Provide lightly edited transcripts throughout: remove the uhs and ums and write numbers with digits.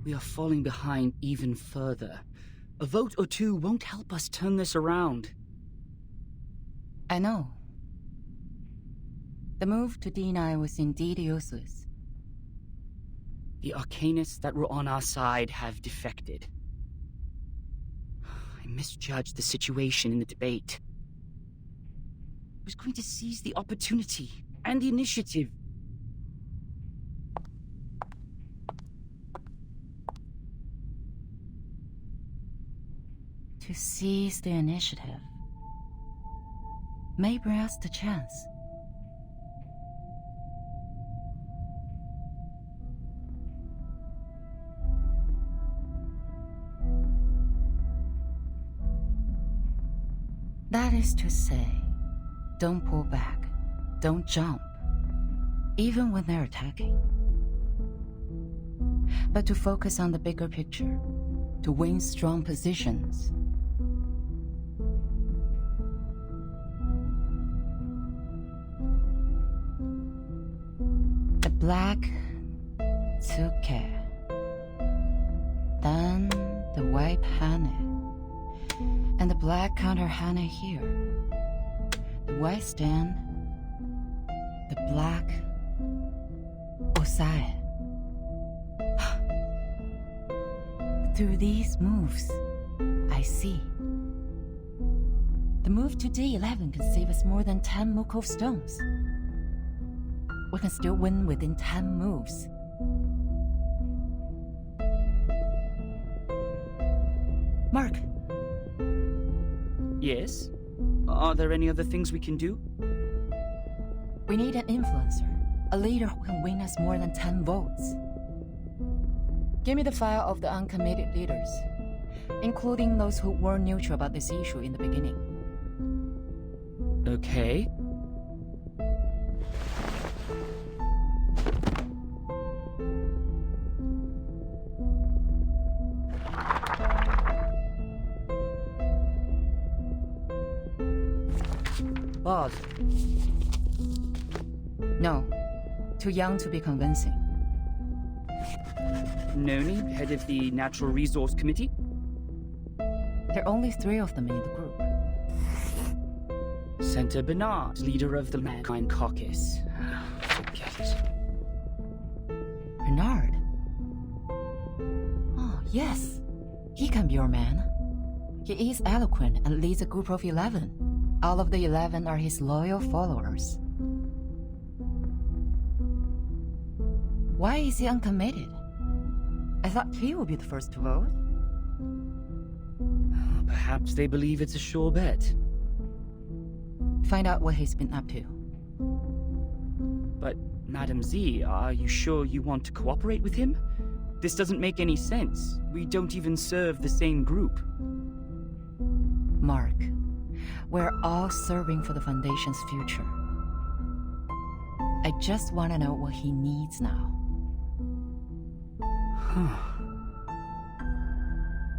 We are falling behind even further. A vote or two won't help us turn this around. I know. The move to D9 was indeed useless. The arcanists that were on our side have defected. I misjudged the situation in the debate. I was going to seize the opportunity and the initiative. To seize the initiative may bring us the chance. That is to say, don't pull back, don't jump, even when they're attacking. But to focus on the bigger picture, to win strong positions. The black took care. Then the white panicked. And the black counter Hannah here. The white stand. The black Osai. Through these moves, I see. The move to D11 can save us more than 10 Mukov stones. We can still win within 10 moves. Mark. Yes? Are there any other things we can do? We need an influencer, a leader who can win us more than 10 votes. Give me the file of the uncommitted leaders, including those who were neutral about this issue in the beginning. Okay. Boss. No. Too young to be convincing. Noni, head of the Natural Resource Committee? There are only 3 of them in the group. Senator Bernard, leader of the Mankind Caucus. Forget it. Bernard? Oh, yes. He can be your man. He is eloquent and leads a group of 11. All of the 11 are his loyal followers. Why is he uncommitted? I thought he would be the first to vote. Perhaps they believe it's a sure bet. Find out what he's been up to. But, Madam Z, are you sure you want to cooperate with him? This doesn't make any sense. We don't even serve the same group. Mark, we're all serving for the Foundation's future. I just want to know what he needs now.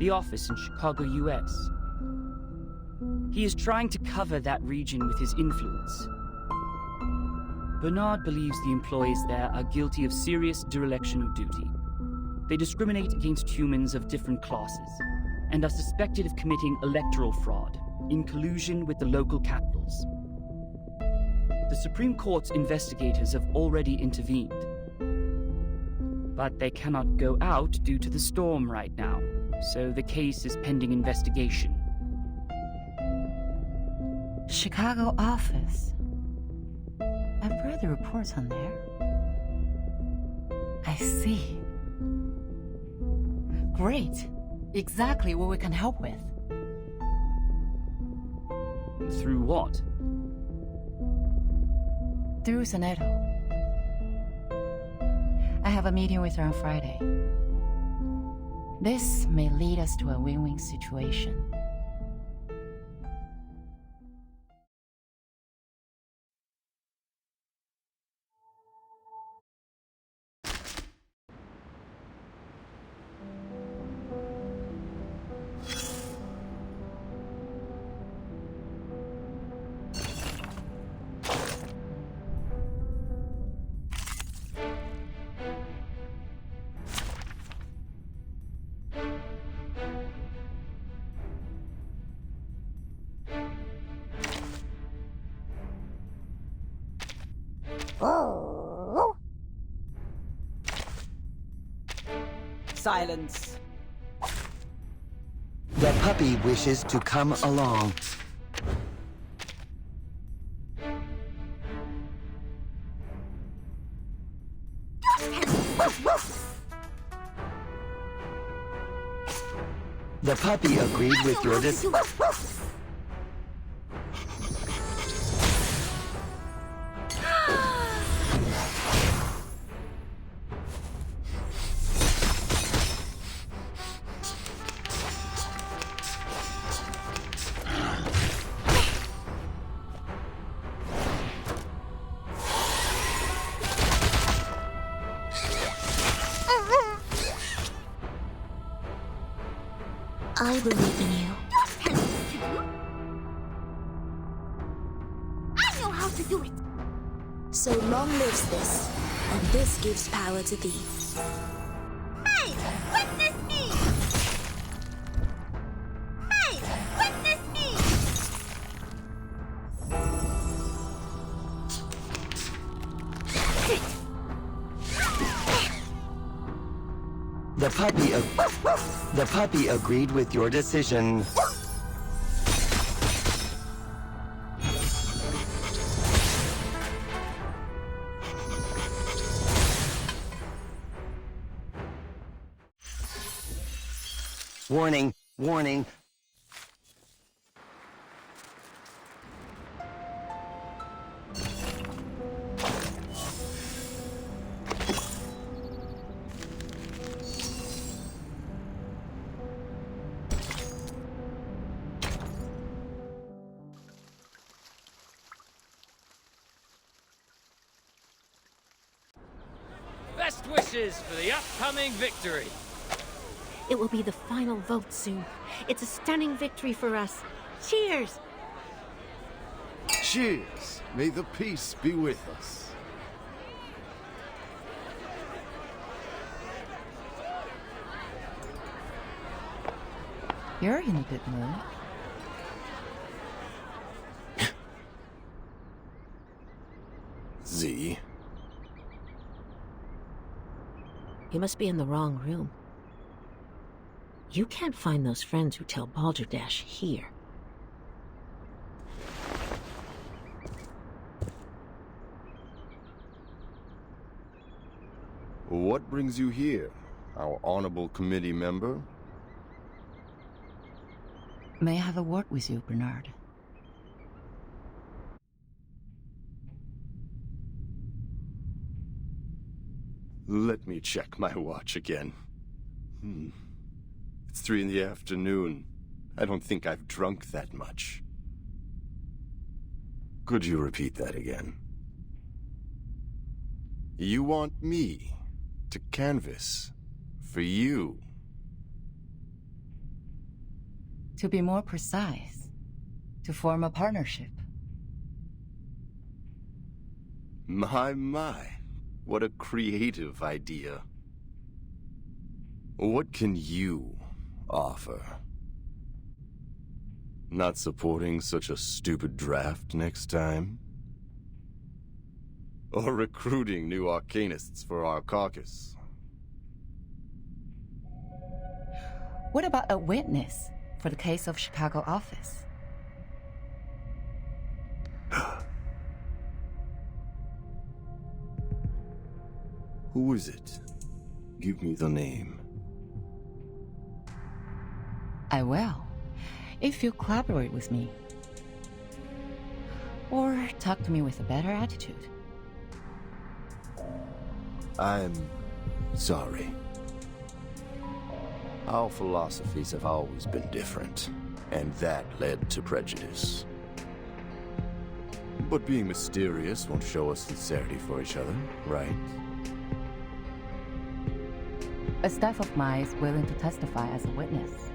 The office in Chicago, US. He is trying to cover that region with his influence. Bernard believes the employees there are guilty of serious dereliction of duty. They discriminate against humans of different classes, and are suspected of committing electoral fraud in collusion with the local capitals. The Supreme Court's investigators have already intervened. But they cannot go out due to the storm right now, so the case is pending investigation. Chicago office. I've read the reports on there. I see. Great. Exactly what we can help with. Through what? Through Senato. I have a meeting with her on Friday. This may lead us to a win-win situation. Silence. The puppy wishes to come along. The puppy agreed with your decision. I believe in you. I know how to do it. So long lives this, and this gives power to thee. Hey, witness me! Hey, witness me! The puppy agreed with your decision. Warning, warning. Best wishes for the upcoming victory. It will be the final vote soon. It's a stunning victory for us. Cheers! Cheers! May the peace be with us. You're in a good mood. Z. You must be in the wrong room. You can't find those friends who tell Balderdash here. What brings you here, our honorable committee member? May I have a word with you, Bernard? Let me check my watch again. It's 3 in the afternoon. I don't think I've drunk that much. Could you repeat that again? You want me to canvass for you? To be more precise, to form a partnership. My. What a creative idea. What can you offer? Not supporting such a stupid draft next time? Or recruiting new arcanists for our caucus? What about a witness for the case of Chicago office? Who is it? Give me the name. I will, if you collaborate with me. Or talk to me with a better attitude. I'm sorry. Our philosophies have always been different, and that led to prejudice. But being mysterious won't show us sincerity for each other, right? A staff of mine is willing to testify as a witness.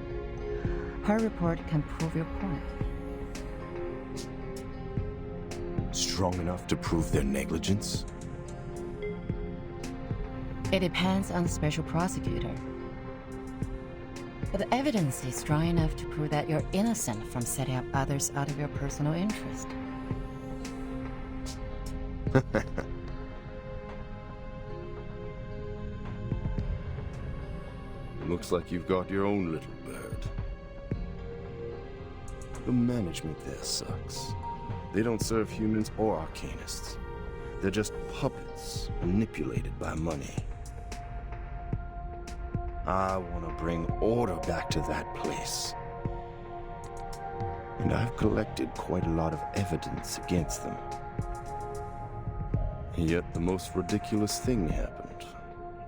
Her report can prove your point. Strong enough to prove their negligence? It depends on the special prosecutor. But the evidence is strong enough to prove that you're innocent from setting up others out of your personal interest. Looks like you've got your own little bird. The management there sucks. They don't serve humans or arcanists. They're just puppets manipulated by money. I want to bring order back to that place. And I've collected quite a lot of evidence against them. Yet the most ridiculous thing happened.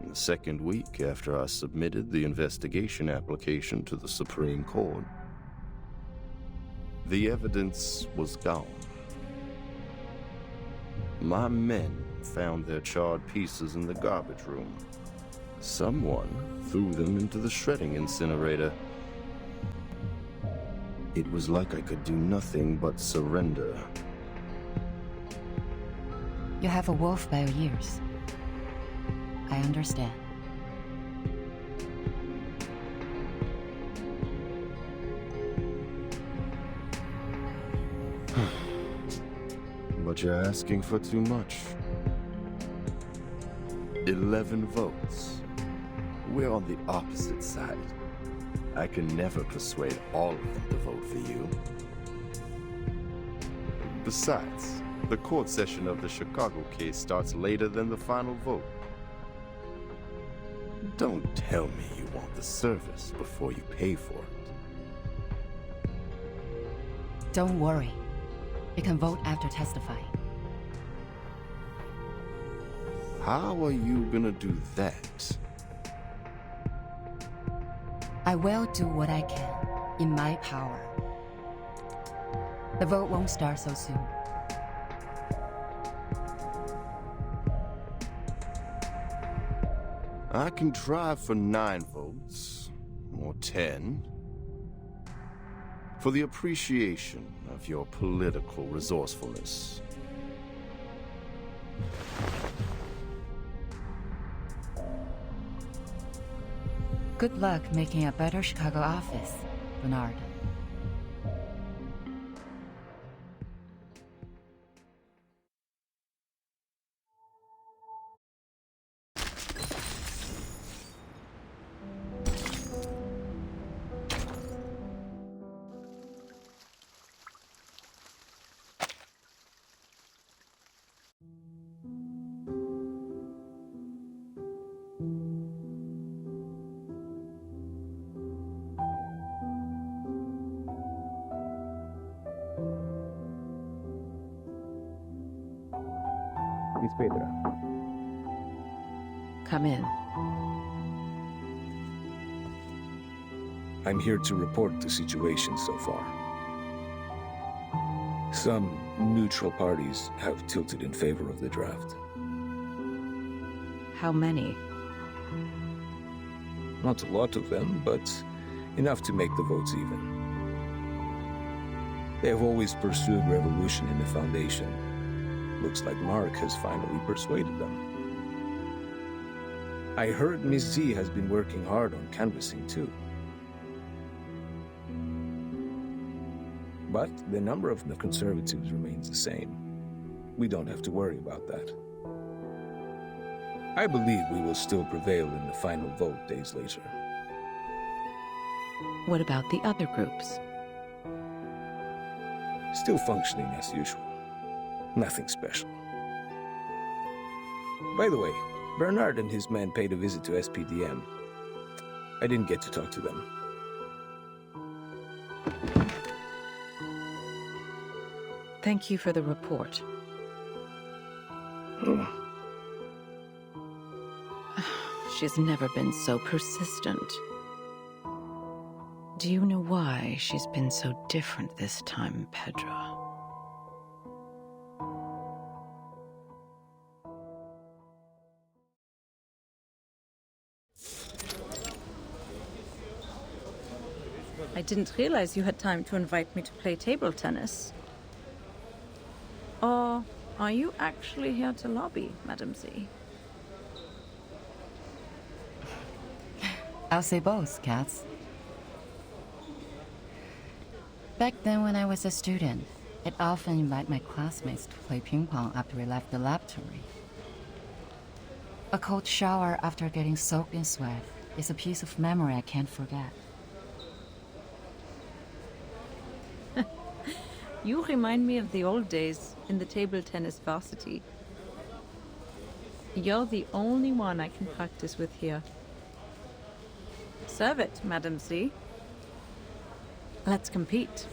In the second week after I submitted the investigation application to the Supreme Court, the evidence was gone. My men found their charred pieces in the garbage room. Someone threw them into the shredding incinerator. It was like I could do nothing but surrender. You have a wolf by your ears. I understand. But you're asking for too much. 11 votes. We're on the opposite side. I can never persuade all of them to vote for you. Besides, the court session of the Chicago case starts later than the final vote. Don't tell me you want the service before you pay for it. Don't worry. You can vote after testifying. How are you gonna do that? I will do what I can, in my power. The vote won't start so soon. I can try for 9 votes, or 10, for the appreciation of your political resourcefulness. Good luck making a better Chicago office, Bernard. Miss Petra. Come in. I'm here to report the situation so far. Some neutral parties have tilted in favor of the draft. How many? Not a lot of them, but enough to make the votes even. They have always pursued revolution in the Foundation. Looks like Mark has finally persuaded them. I heard Miss Z has been working hard on canvassing too. But the number of the conservatives remains the same. We don't have to worry about that. I believe we will still prevail in the final vote days later. What about the other groups? Still functioning as usual. Nothing special. By the way, Bernard and his men paid a visit to SPDM. I didn't get to talk to them. Thank you for the report. She's never been so persistent. Do you know why she's been so different this time, Pedro? I didn't realize you had time to invite me to play table tennis. Or are you actually here to lobby, Madam Z? I'll say both, Katz. Back then when I was a student, I'd often invite my classmates to play ping pong after we left the laboratory. A cold shower after getting soaked in sweat is a piece of memory I can't forget. You remind me of the old days in the table tennis varsity. You're the only one I can practice with here. Serve it, Madam C. Let's compete.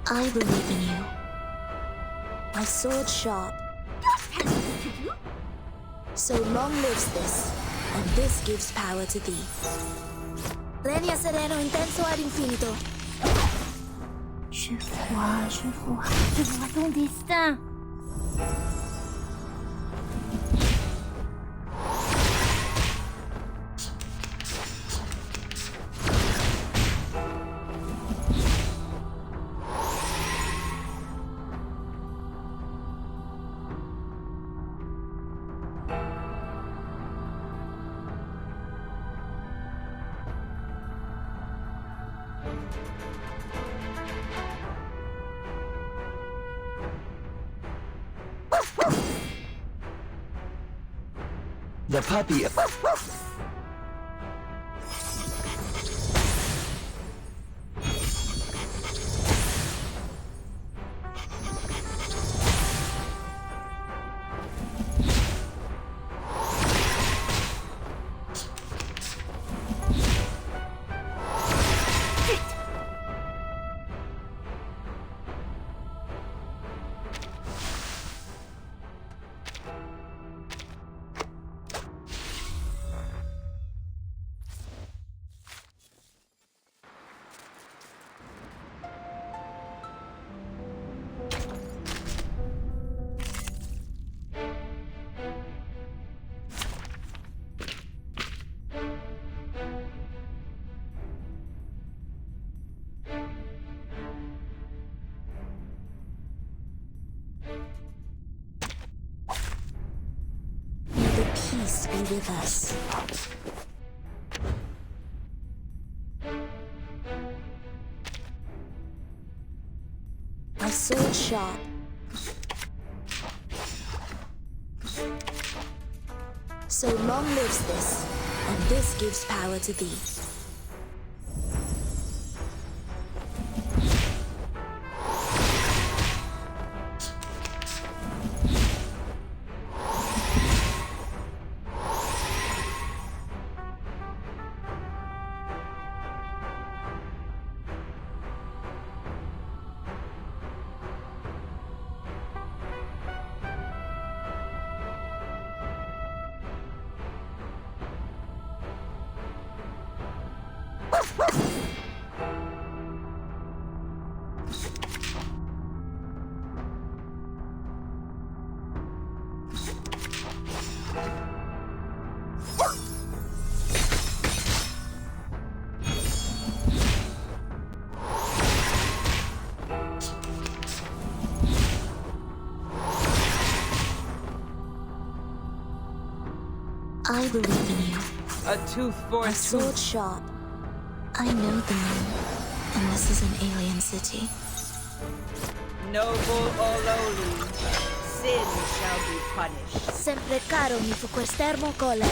I believe in you. My sword sharp. So long lives this, and this gives power to thee. Regna sereno intenso ad infinito. Je vois ton destin. The puppy... Peace be with us. My sword sharp. So long lives this, and this gives power to thee. I believe in you. A tooth for My a sword tooth. sharp. I know the moon, and this is an alien city. Noble or lowly, sin shall be punished. Sempre caro mi fu quest'ermo cole.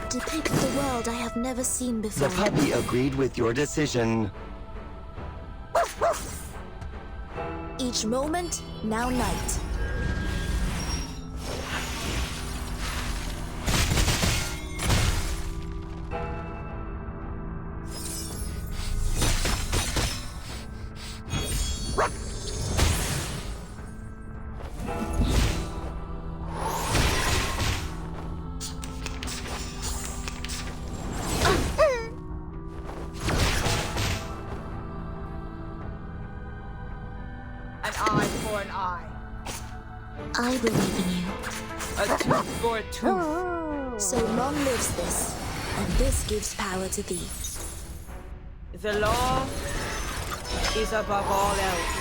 Depict the world I have never seen before. The puppy agreed with your decision. Each moment, now night. An eye for an eye. I believe in you. A tooth for a tooth. So long lives this, and this gives power to thee. The law is above all else.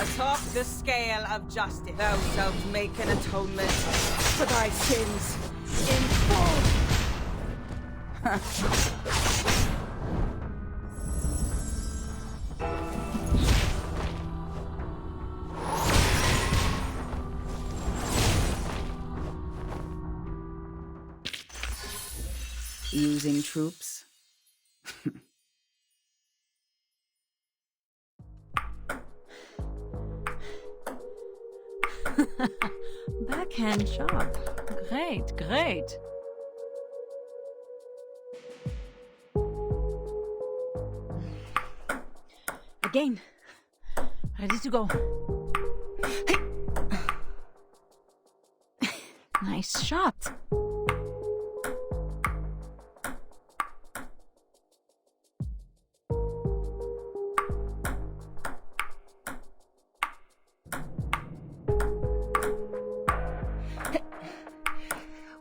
Atop the scale of justice, thou shalt make an atonement for thy sins in full. Using troops? Backhand job. Great, great. Again. Ready to go. Nice shot.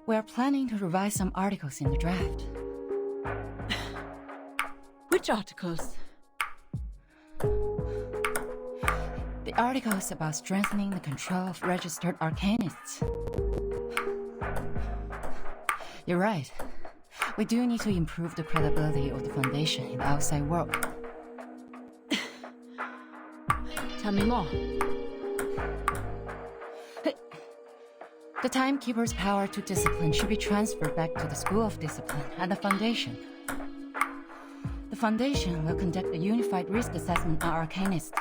We're planning to revise some articles in the draft. Which articles? The articles about strengthening the control of registered arcanists. You're right. We do need to improve the credibility of the Foundation in the outside world. Tell me more. The Timekeeper's power to discipline should be transferred back to the School of Discipline and the Foundation. The Foundation will conduct a unified risk assessment on Arcanists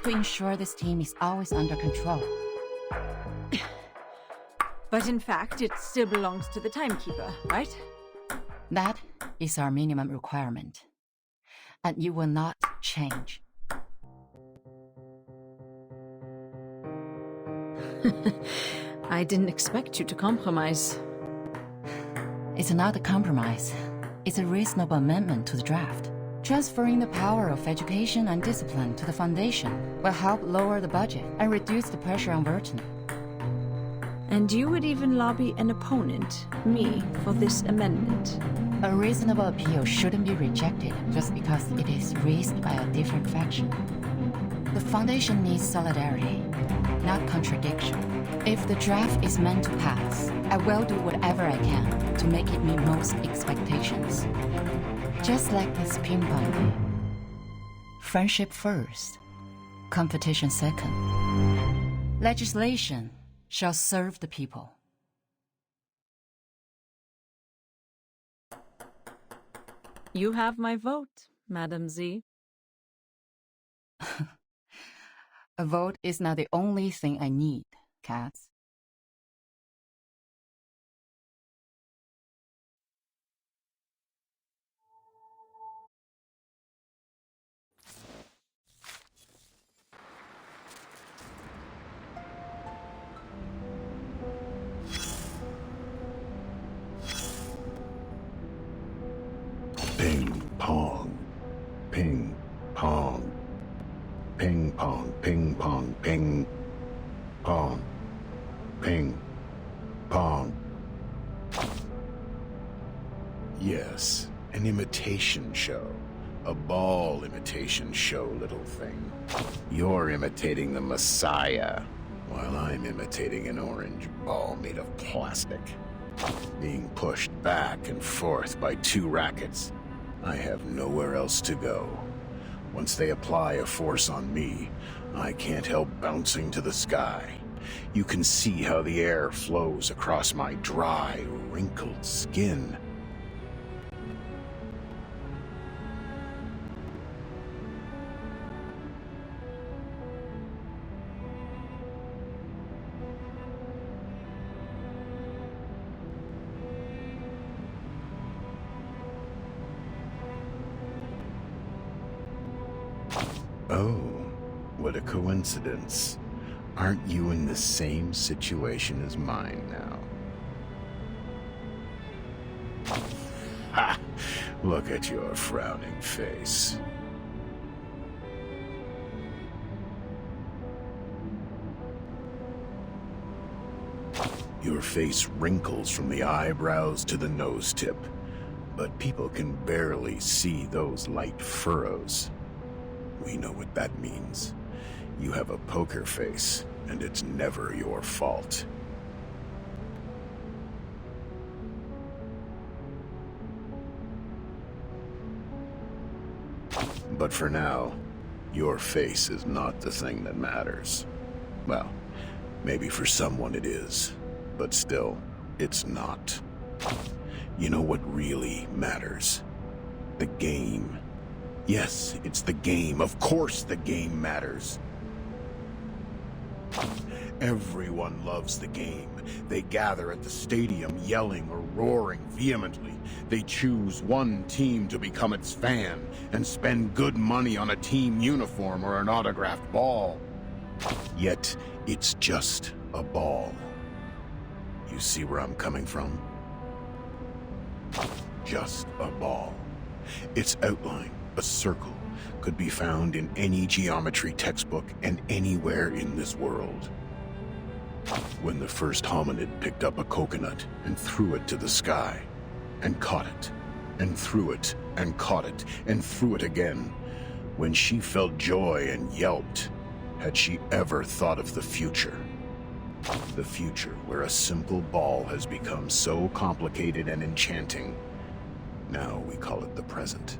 to ensure this team is always under control. But in fact, it still belongs to the Timekeeper, right? That is our minimum requirement. And you will not change. I didn't expect you to compromise. It's not a compromise. It's a reasonable amendment to the draft. Transferring the power of education and discipline to the Foundation will help lower the budget and reduce the pressure on Verton. And you would even lobby an opponent, me, for this amendment. A reasonable appeal shouldn't be rejected just because it is raised by a different faction. The Foundation needs solidarity, not contradiction. If the draft is meant to pass, I will do whatever I can to make it meet most expectations. Just like this ping pong game. Friendship first, competition second. Legislation shall serve the people. You have my vote, Madam Z. A vote is not the only thing I need, Cats. Ping pong. Ping pong. Ping pong, ping pong, ping pong. Ping pong. Yes, an imitation show. A ball imitation show, little thing. You're imitating the Messiah, while I'm imitating an orange ball made of plastic. Being pushed back and forth by two rackets. I have nowhere else to go. Once they apply a force on me, I can't help bouncing to the sky. You can see how the air flows across my dry, wrinkled skin. Oh, what a coincidence. Aren't you in the same situation as mine now? Ha! Look at your frowning face. Your face wrinkles from the eyebrows to the nose tip, but people can barely see those light furrows. We know what that means. You have a poker face, and it's never your fault. But for now, your face is not the thing that matters. Well, maybe for someone it is, but still, it's not. You know what really matters? The game. Yes, it's the game. Of course the game matters. Everyone loves the game. They gather at the stadium yelling or roaring vehemently. They choose one team to become its fan and spend good money on a team uniform or an autographed ball. Yet, it's just a ball. You see where I'm coming from? Just a ball. Its outline, a circle, could be found in any geometry textbook and anywhere in this world. When the first hominid picked up a coconut and threw it to the sky, and caught it, and threw it, and caught it, and threw it again, when she felt joy and yelped, had she ever thought of the future? The future where a simple ball has become so complicated and enchanting. Now we call it the present.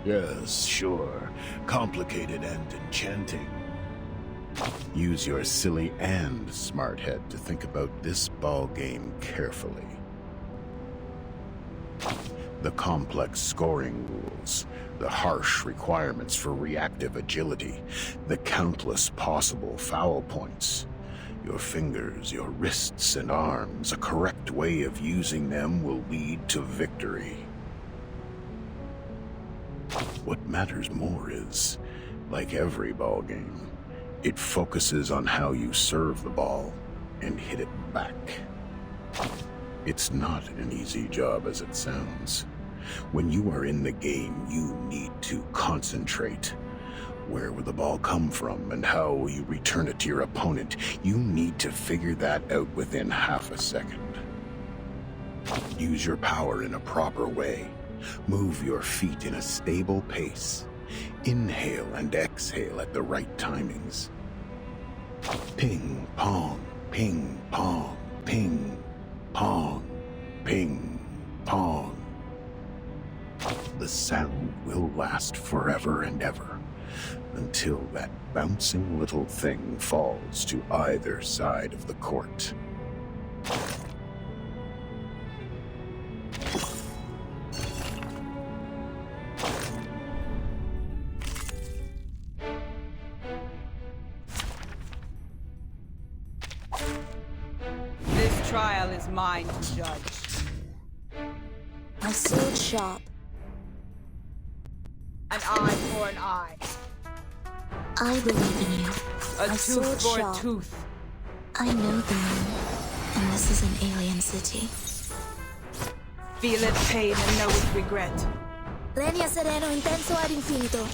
Yes, sure. Complicated and enchanting. Use your silly and smart head to think about this ball game carefully. The complex scoring rules, the harsh requirements for reactive agility, the countless possible foul points. Your fingers, your wrists and arms, a correct way of using them will lead to victory. What matters more is, like every ball game, it focuses on how you serve the ball and hit it back. It's not an easy job as it sounds. When you are in the game, you need to concentrate. Where will the ball come from and how will you return it to your opponent? You need to figure that out within half a second. Use your power in a proper way. Move your feet in a stable pace. Inhale and exhale at the right timings. Ping, pong, ping, pong, ping, pong, ping, pong. The sound will last forever and ever, until that bouncing little thing falls to either side of the court. This trial is mine to judge. A sword sharp. An eye for an eye. I believe in you. A sword tooth for a sharp. tooth. I know the moon, and this is an alien city. Feel its pain and know its regret. Lenia sereno intenso ad infinito.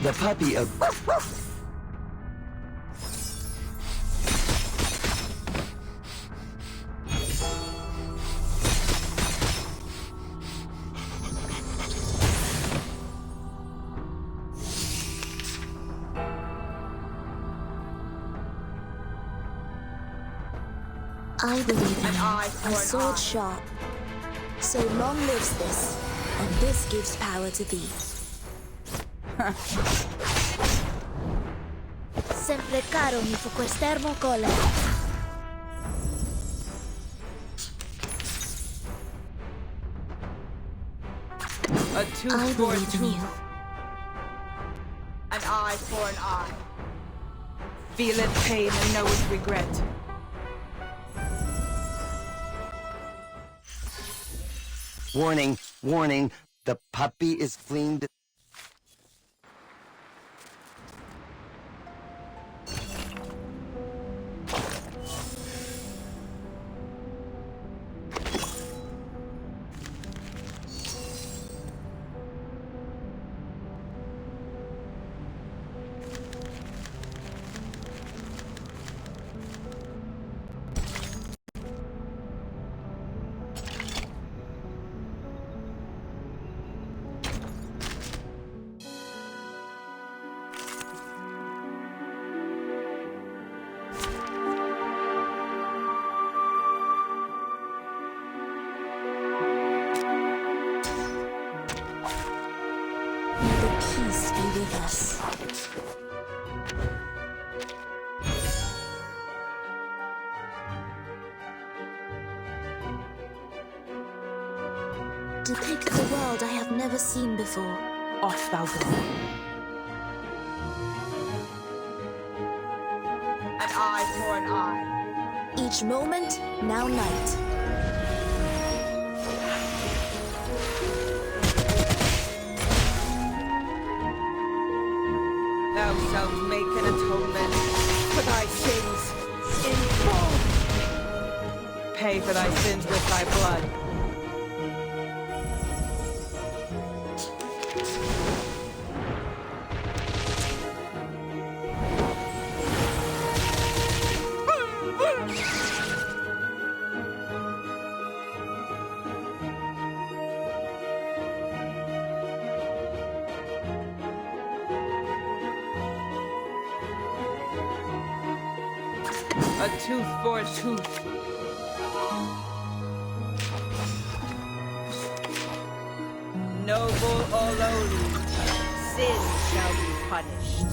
The puppy of... I believe in eye a for an sword eye. sharp. So long lives this, and this gives power to thee. Sempre caro mi fu quest'ermo collera. A tooth I for a believe in you. tooth. An eye for an eye. Feel it pain and know it regret. Warning, warning, the puppy is fleeing the... May the peace be with us. Depict the world I have never seen before. Off thou go. An eye for an eye. Each moment, now night. Thou shalt make an atonement for thy sins in full. Pay for thy sins with thy blood. A tooth for a tooth. Noble or lowly, sin shall be punished.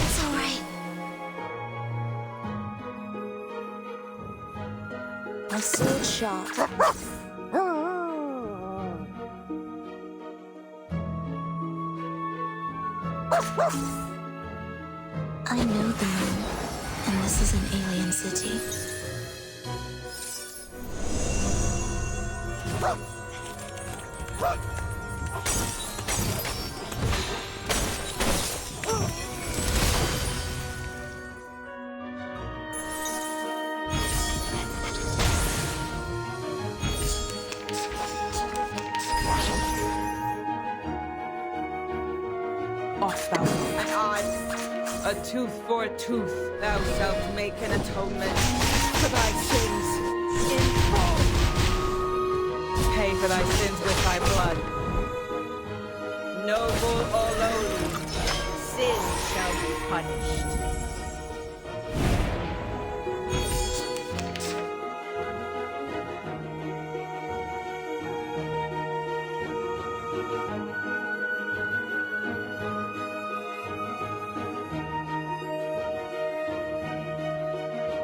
It's all right. My sword sharp. I know the moon, and this is an alien city. Off thou go. An eye, a tooth for a tooth. Thou shalt make an atonement for thy sins in full. Pay for thy sins with thy blood. Noble or lowly, sin shall be punished.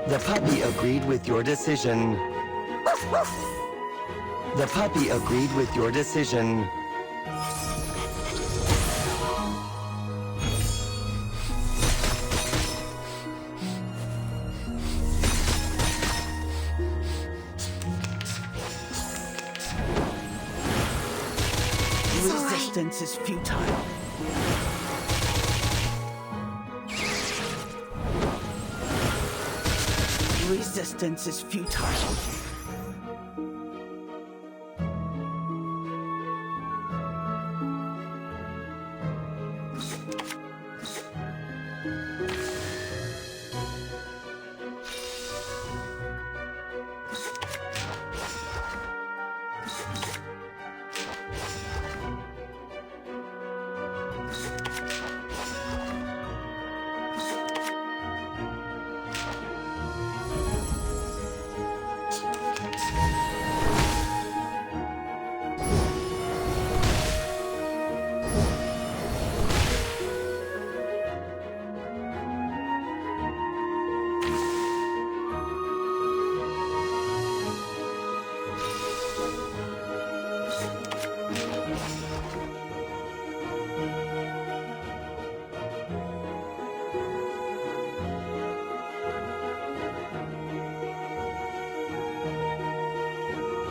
The puppy agreed with your decision. The puppy agreed with your decision. Resistance is futile. Resistance is futile.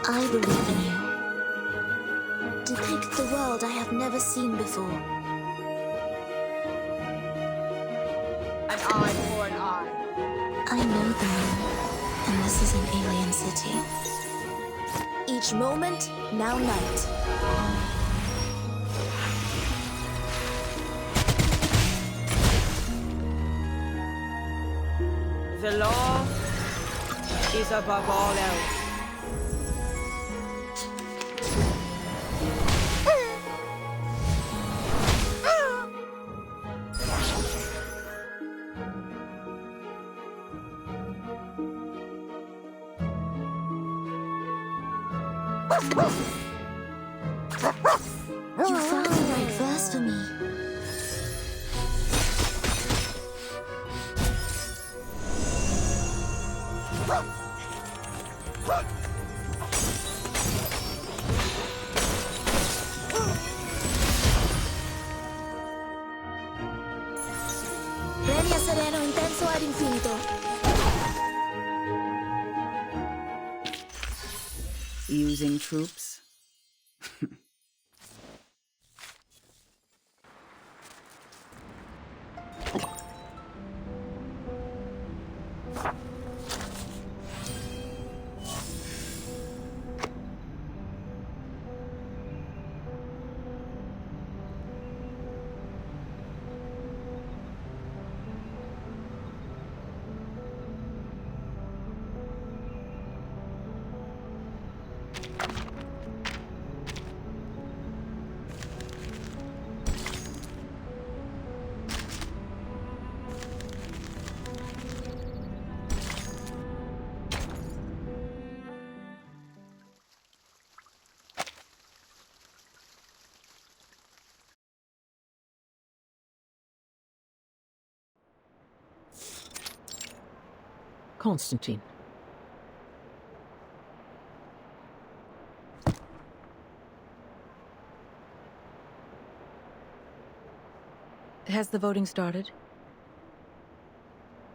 I believe in you. Depict the world I have never seen before. An eye for an eye. I know the moon, and this is an alien city. Each moment, now night. The law is above all else. You found the right verse for me. Premio sereno, intenso ad infinito. Using troops? Constantine. Has the voting started?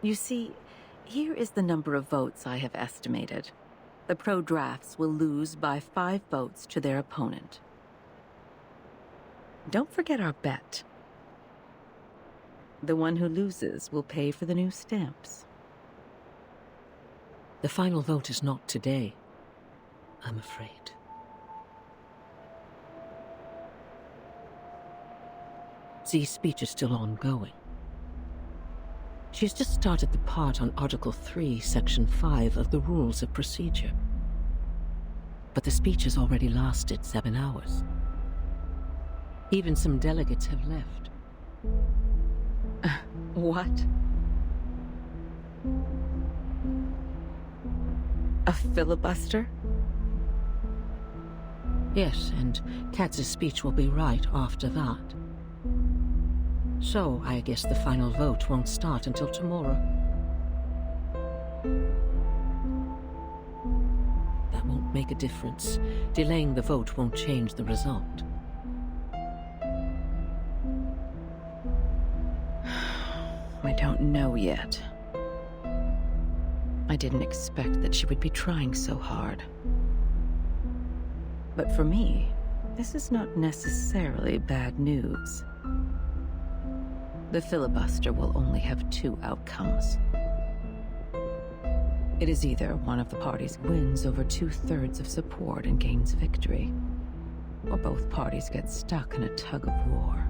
You see, here is the number of votes I have estimated. The pro-drafts will lose by 5 votes to their opponent. Don't forget our bet. The one who loses will pay for the new stamps. The final vote is not today, I'm afraid. Z's speech is still ongoing. She has just started the part on Article 3, Section 5 of the Rules of Procedure. But the speech has already lasted 7 hours. Even some delegates have left. What? A filibuster? Yes, and Katz's speech will be right after that. So, I guess the final vote won't start until tomorrow. That won't make a difference. Delaying the vote won't change the result. I don't know yet. I didn't expect that she would be trying so hard. But for me, this is not necessarily bad news. The filibuster will only have 2 outcomes. It is either one of the parties wins over 2/3 of support and gains victory, or both parties get stuck in a tug-of-war.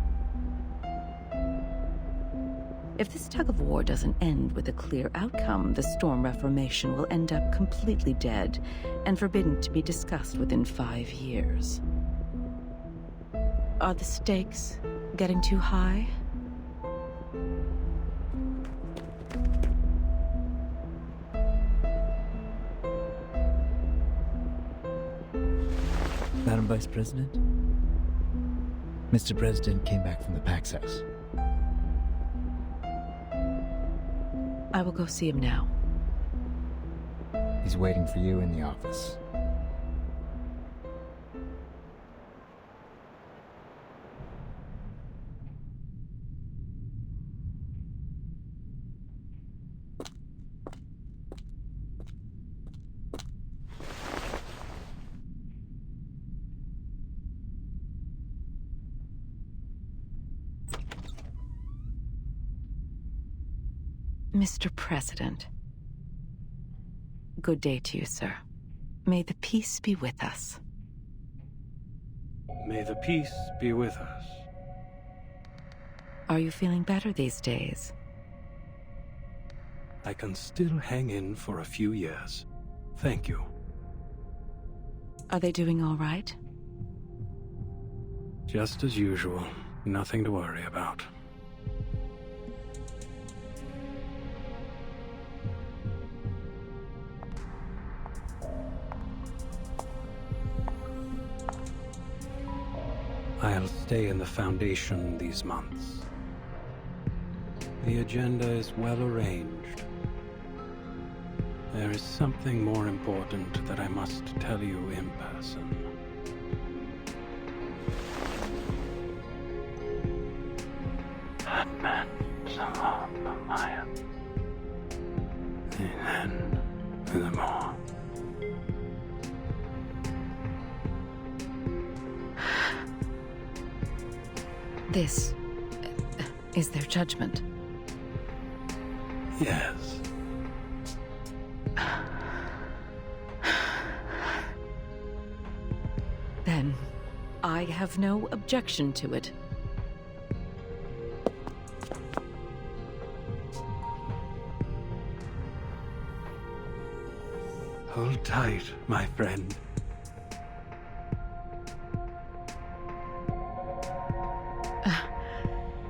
If this tug-of-war doesn't end with a clear outcome, the Storm Reformation will end up completely dead and forbidden to be discussed within 5 years. Are the stakes getting too high? Madam Vice President? Mr. President came back from the PAX house. I will go see him now. He's waiting for you in the office. Mr. President. Good day to you, sir. May the peace be with us. May the peace be with us. Are you feeling better these days? I can still hang in for a few years. Thank you. Are they doing all right? Just as usual. Nothing to worry about. I'll stay in the Foundation these months. The agenda is well arranged. There is something more important that I must tell you in person. Batman, Salam, Maya. And then, the more. This is their judgment. Yes. Then, I have no objection to it. Hold tight, my friend.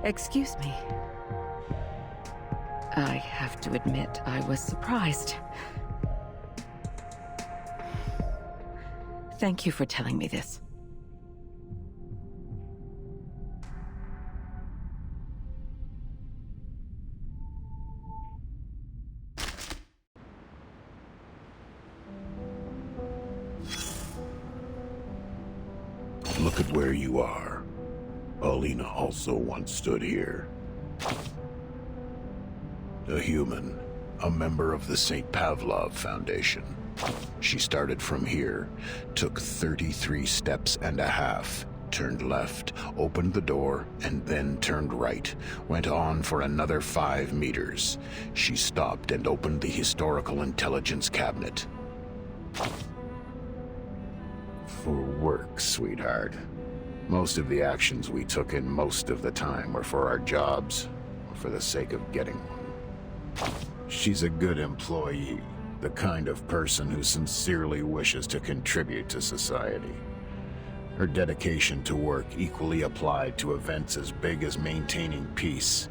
Excuse me. I have to admit, I was surprised. Thank you for telling me this. Look at where you are. Paulina also once stood here. A human, a member of the St. Pavlov Foundation. She started from here, took 33 steps and a half, turned left, opened the door, and then turned right, went on for another 5 meters. She stopped and opened the Historical Intelligence Cabinet. For work, sweetheart. Most of the actions we took in most of the time were for our jobs, or for the sake of getting one. She's a good employee, the kind of person who sincerely wishes to contribute to society. Her dedication to work equally applied to events as big as maintaining peace,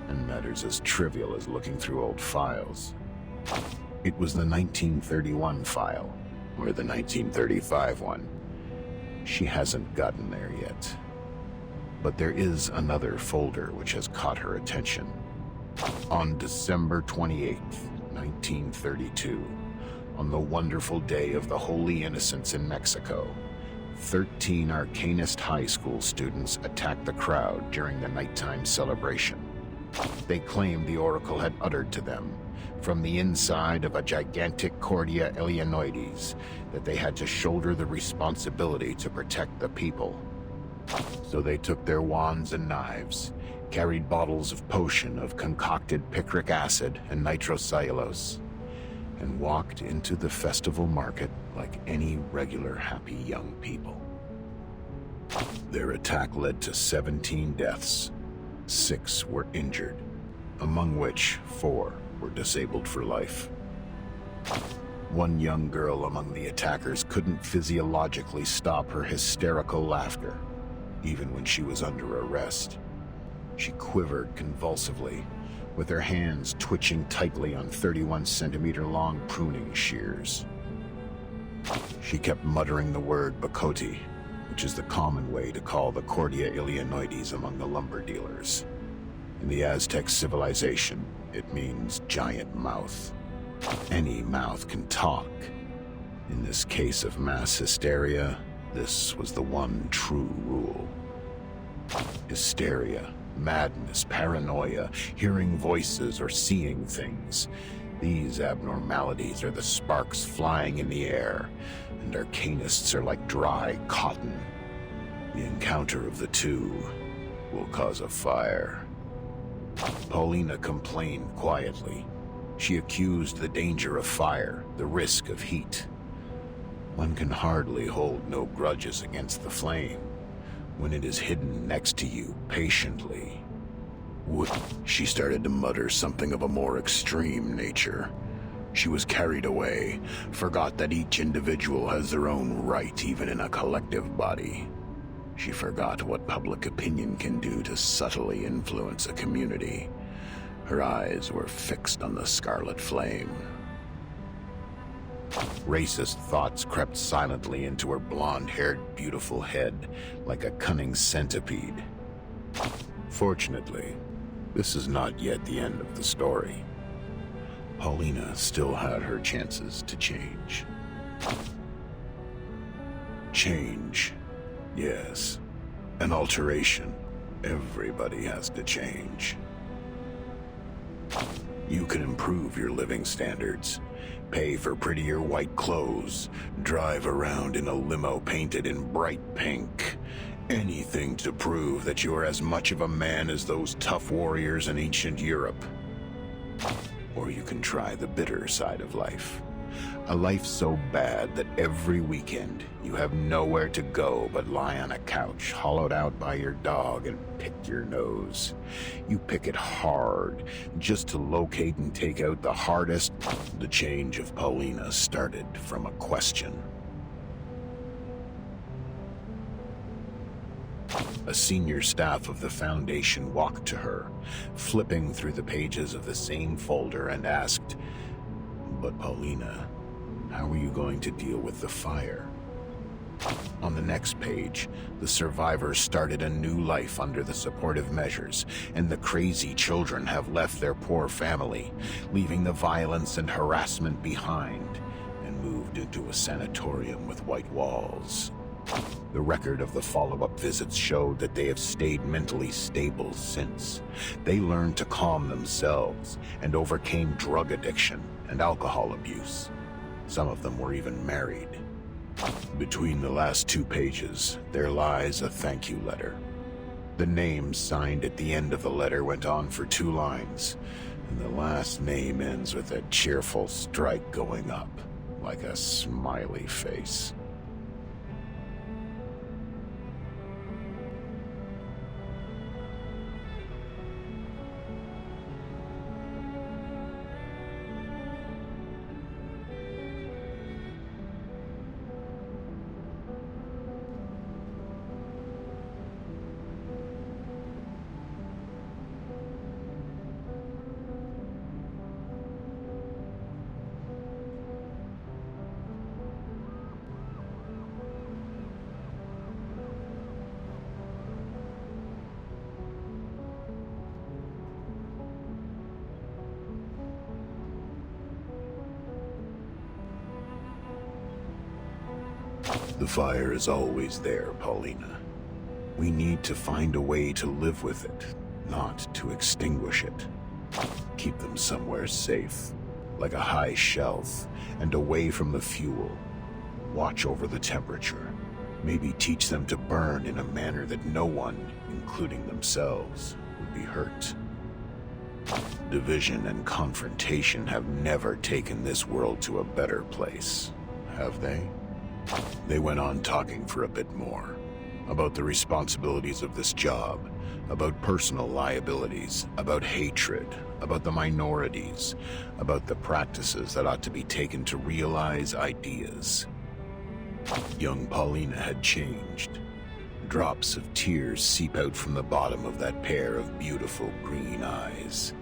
and matters as trivial as looking through old files. It was the 1931 file, or the 1935 one. She hasn't gotten there yet. But there is another folder which has caught her attention. On December 28th, 1932, on the wonderful day of the Holy Innocents in Mexico, 13 Arcanist High School students attacked the crowd during the nighttime celebration. They claimed the Oracle had uttered to them, from the inside of a gigantic Cordia Eleanoides, that they had to shoulder the responsibility to protect the people. So they took their wands and knives, carried bottles of potion of concocted picric acid and nitrocellulose, and walked into the festival market like any regular happy young people. Their attack led to 17 deaths. 6 were injured, among which 4 were disabled for life. One young girl among the attackers couldn't physiologically stop her hysterical laughter, even when she was under arrest. She quivered convulsively, with her hands twitching tightly on 31-centimeter-long pruning shears. She kept muttering the word Bakoti, which is the common way to call the Cordia Eleanoides among the lumber dealers. In the Aztec civilization, it means giant mouth. Any mouth can talk. In this case of mass hysteria, this was the one true rule. Hysteria, madness, paranoia, hearing voices or seeing things. These abnormalities are the sparks flying in the air, and Arcanists are like dry cotton. The encounter of the two will cause a fire. Paulina complained quietly. She accused the danger of fire, the risk of heat. One can hardly hold no grudges against the flame when it is hidden next to you patiently. She started to mutter something of a more extreme nature. She was carried away, forgot that each individual has their own right even in a collective body. She forgot what public opinion can do to subtly influence a community. Her eyes were fixed on the scarlet flame. Racist thoughts crept silently into her blonde-haired, beautiful head like a cunning centipede. Fortunately, this is not yet the end of the story. Paulina still had her chances to change. Change. Yes. An alteration. Everybody has to change. You can improve your living standards. Pay for prettier white clothes. Drive around in a limo painted in bright pink. Anything to prove that you are as much of a man as those tough warriors in ancient Europe. Or you can try the bitter side of life. A life so bad that every weekend you have nowhere to go but lie on a couch hollowed out by your dog and pick your nose. You pick it hard just to locate and take out the hardest. The change of Paulina started from a question. A senior staff of the Foundation walked to her, flipping through the pages of the same folder and asked, "But Paulina, how are you going to deal with the fire?" On the next page, the survivors started a new life under the supportive measures, and the crazy children have left their poor family, leaving the violence and harassment behind, and moved into a sanatorium with white walls. The record of the follow-up visits showed that they have stayed mentally stable since. They learned to calm themselves and overcame drug addiction and alcohol abuse. Some of them were even married. Between the last 2 pages, there lies a thank you letter. The name signed at the end of the letter went on for 2 lines, and the last name ends with a cheerful strike going up, like a smiley face. The fire is always there, Paulina. We need to find a way to live with it, not to extinguish it. Keep them somewhere safe, like a high shelf, and away from the fuel. Watch over the temperature. Maybe teach them to burn in a manner that no one, including themselves, would be hurt. Division and confrontation have never taken this world to a better place, have they? They went on talking for a bit more, about the responsibilities of this job, about personal liabilities, about hatred, about the minorities, about the practices that ought to be taken to realize ideas. Young Paulina had changed. Drops of tears seep out from the bottom of that pair of beautiful green eyes.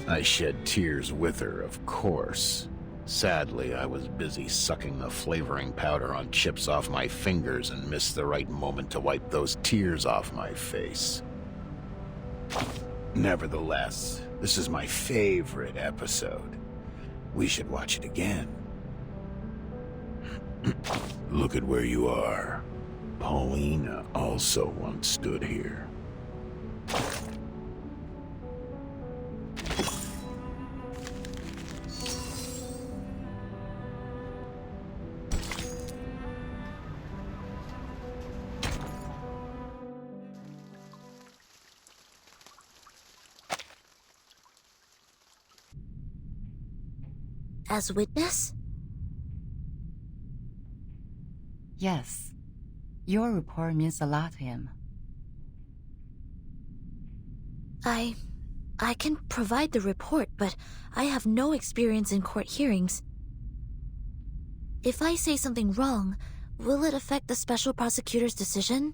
I shed tears with her, of course. Sadly, I was busy sucking the flavoring powder on chips off my fingers and missed the right moment to wipe those tears off my face. Nevertheless, this is my favorite episode. We should watch it again. Look at where you are. Paulina also once stood here. as witness? Yes. Your report means a lot to him. I can provide the report, but I have no experience in court hearings. If I say something wrong, will it affect the special prosecutor's decision?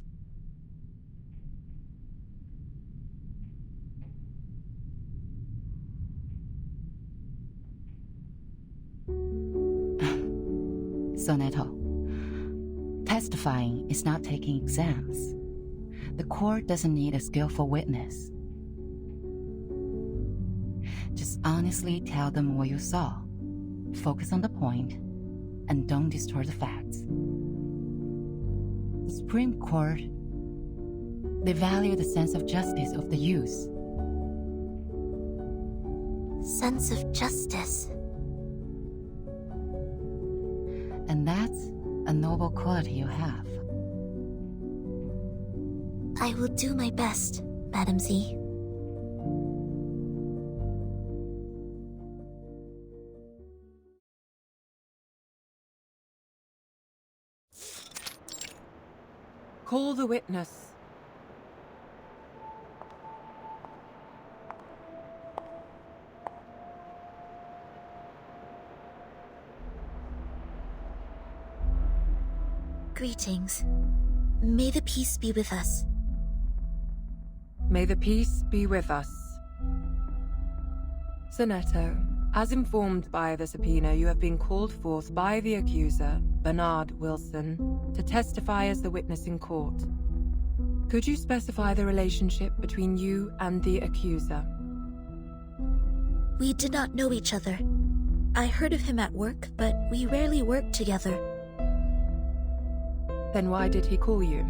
Soneto, testifying is not taking exams. The court doesn't need a skillful witness. Just honestly tell them what you saw. Focus on the point, and don't distort the facts. The Supreme Court, they value the sense of justice of the youth. Sense of justice. And that's a noble quality you have. I will do my best, Madam Z. Call the witness. Greetings. May the peace be with us. May the peace be with us. Soneto, as informed by the subpoena, you have been called forth by the accuser, Bernard Wilson, to testify as the witness in court. Could you specify the relationship between you and the accuser? We did not know each other. I heard of him at work, but we rarely worked together. Then why did he call you?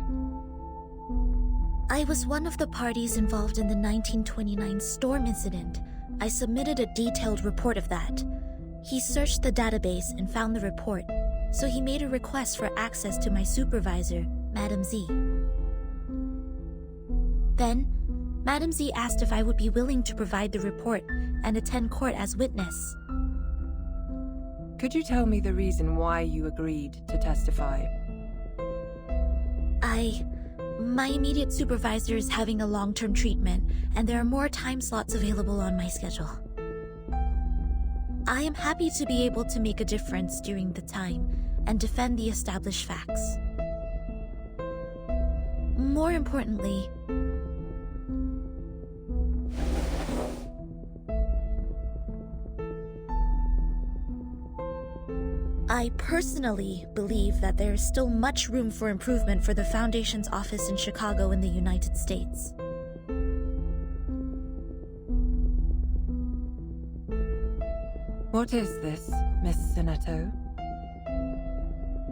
I was one of the parties involved in the 1929 storm incident. I submitted a detailed report of that. He searched the database and found the report, so he made a request for access to my supervisor, Madam Z. Then, Madam Z asked if I would be willing to provide the report and attend court as witness. Could you tell me the reason why you agreed to testify? My immediate supervisor is having a long-term treatment, and there are more time slots available on my schedule. I am happy to be able to make a difference during the time and defend the established facts. More importantly, I personally believe that there is still much room for improvement for the Foundation's office in Chicago in the United States. What is this, Miss Soneto?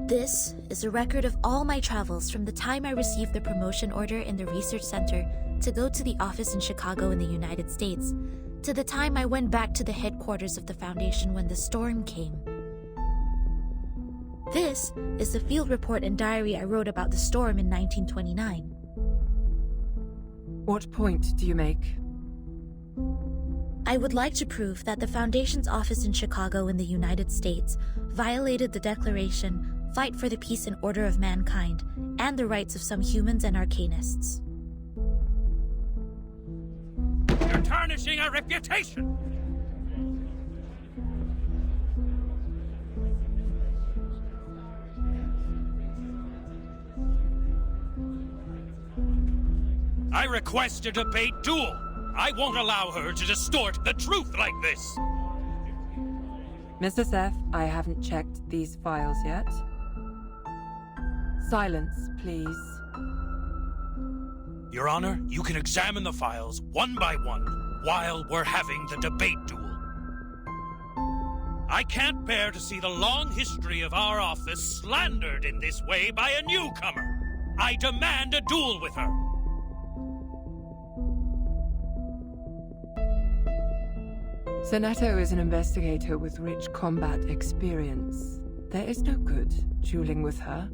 This is a record of all my travels from the time I received the promotion order in the research center to go to the office in Chicago in the United States, to the time I went back to the headquarters of the Foundation when the storm came. This is the field report and diary I wrote about the storm in 1929. What point do you make? I would like to prove that the Foundation's office in Chicago in the United States violated the Declaration, Fight for the Peace and Order of Mankind, and the rights of some humans and arcanists. You're tarnishing our reputation! I request a debate duel. I won't allow her to distort the truth like this. Mr. Seth, I haven't checked these files yet. Silence, please. Your Honor, you can examine the files one by one while we're having the debate duel. I can't bear to see the long history of our office slandered in this way by a newcomer. I demand a duel with her. Soneto is an investigator with rich combat experience. There is no good dueling with her.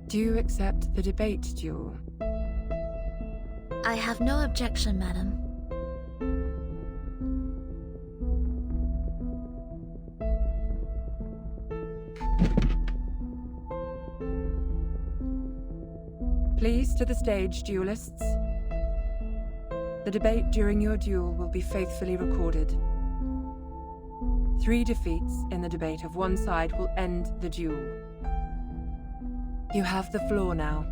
Do you accept the debate duel? I have no objection, madam. Please to the stage, duelists. The debate during your duel will be faithfully recorded. 3 defeats in the debate of one side will end the duel. You have the floor now.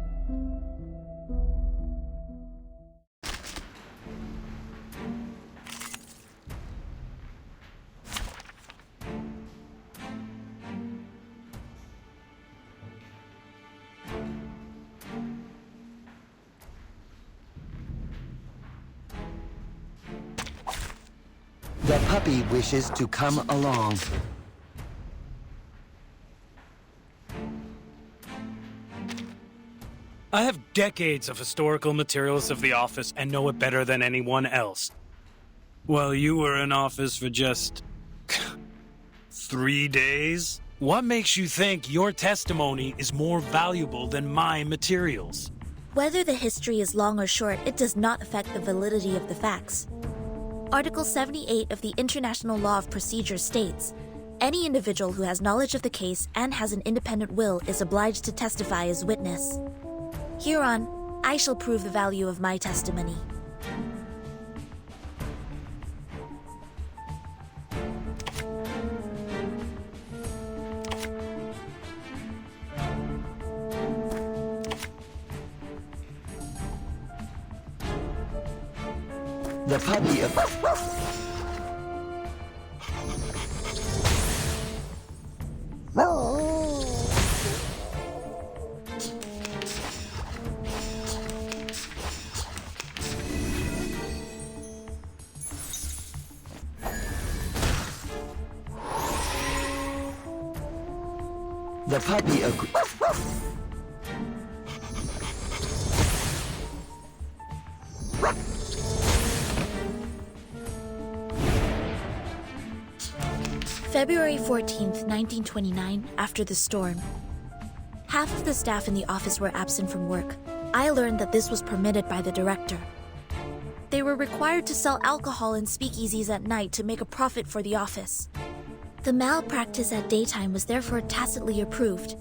The puppy wishes to come along. I have decades of historical materials of the office and know it better than anyone else. While you were in office for just 3 days? What makes you think your testimony is more valuable than my materials? Whether the history is long or short, it does not affect the validity of the facts. Article 78 of the International Law of Procedure states, any individual who has knowledge of the case and has an independent will is obliged to testify as witness. Hereon, I shall prove the value of my testimony. The puppy of... The puppy agrees. February 14th, 1929, after the storm. Half of the staff in the office were absent from work. I learned that this was permitted by the director. They were required to sell alcohol in speakeasies at night to make a profit for the office. The malpractice at daytime was therefore tacitly approved.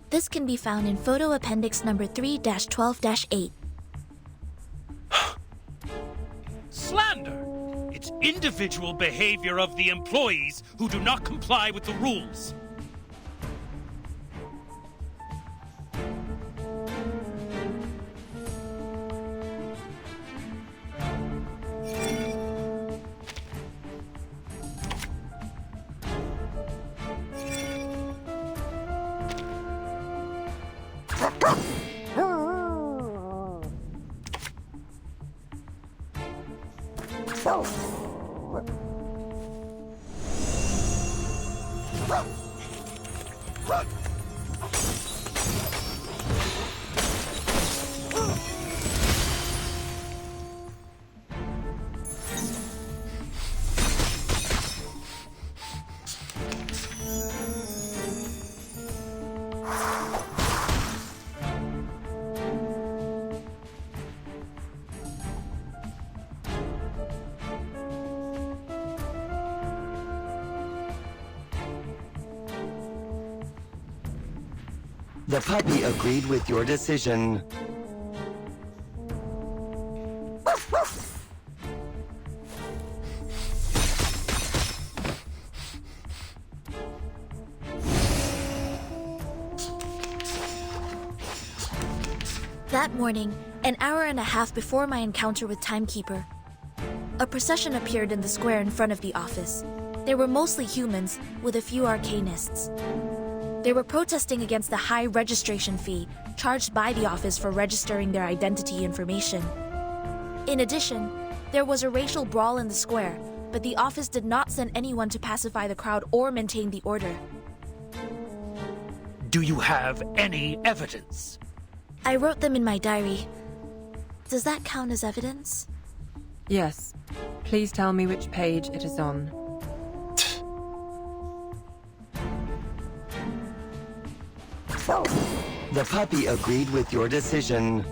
This can be found in photo appendix number 3-12-8. Slander! It's individual behavior of the employees who do not comply with the rules. The puppy agreed with your decision. That morning, an hour and a half before my encounter with Timekeeper, a procession appeared in the square in front of the office. They were mostly humans, with a few arcanists. They were protesting against the high registration fee charged by the office for registering their identity information. In addition, there was a racial brawl in the square, but the office did not send anyone to pacify the crowd or maintain the order. Do you have any evidence? I wrote them in my diary. Does that count as evidence? Yes. Please tell me which page it is on. The puppy agreed with your decision.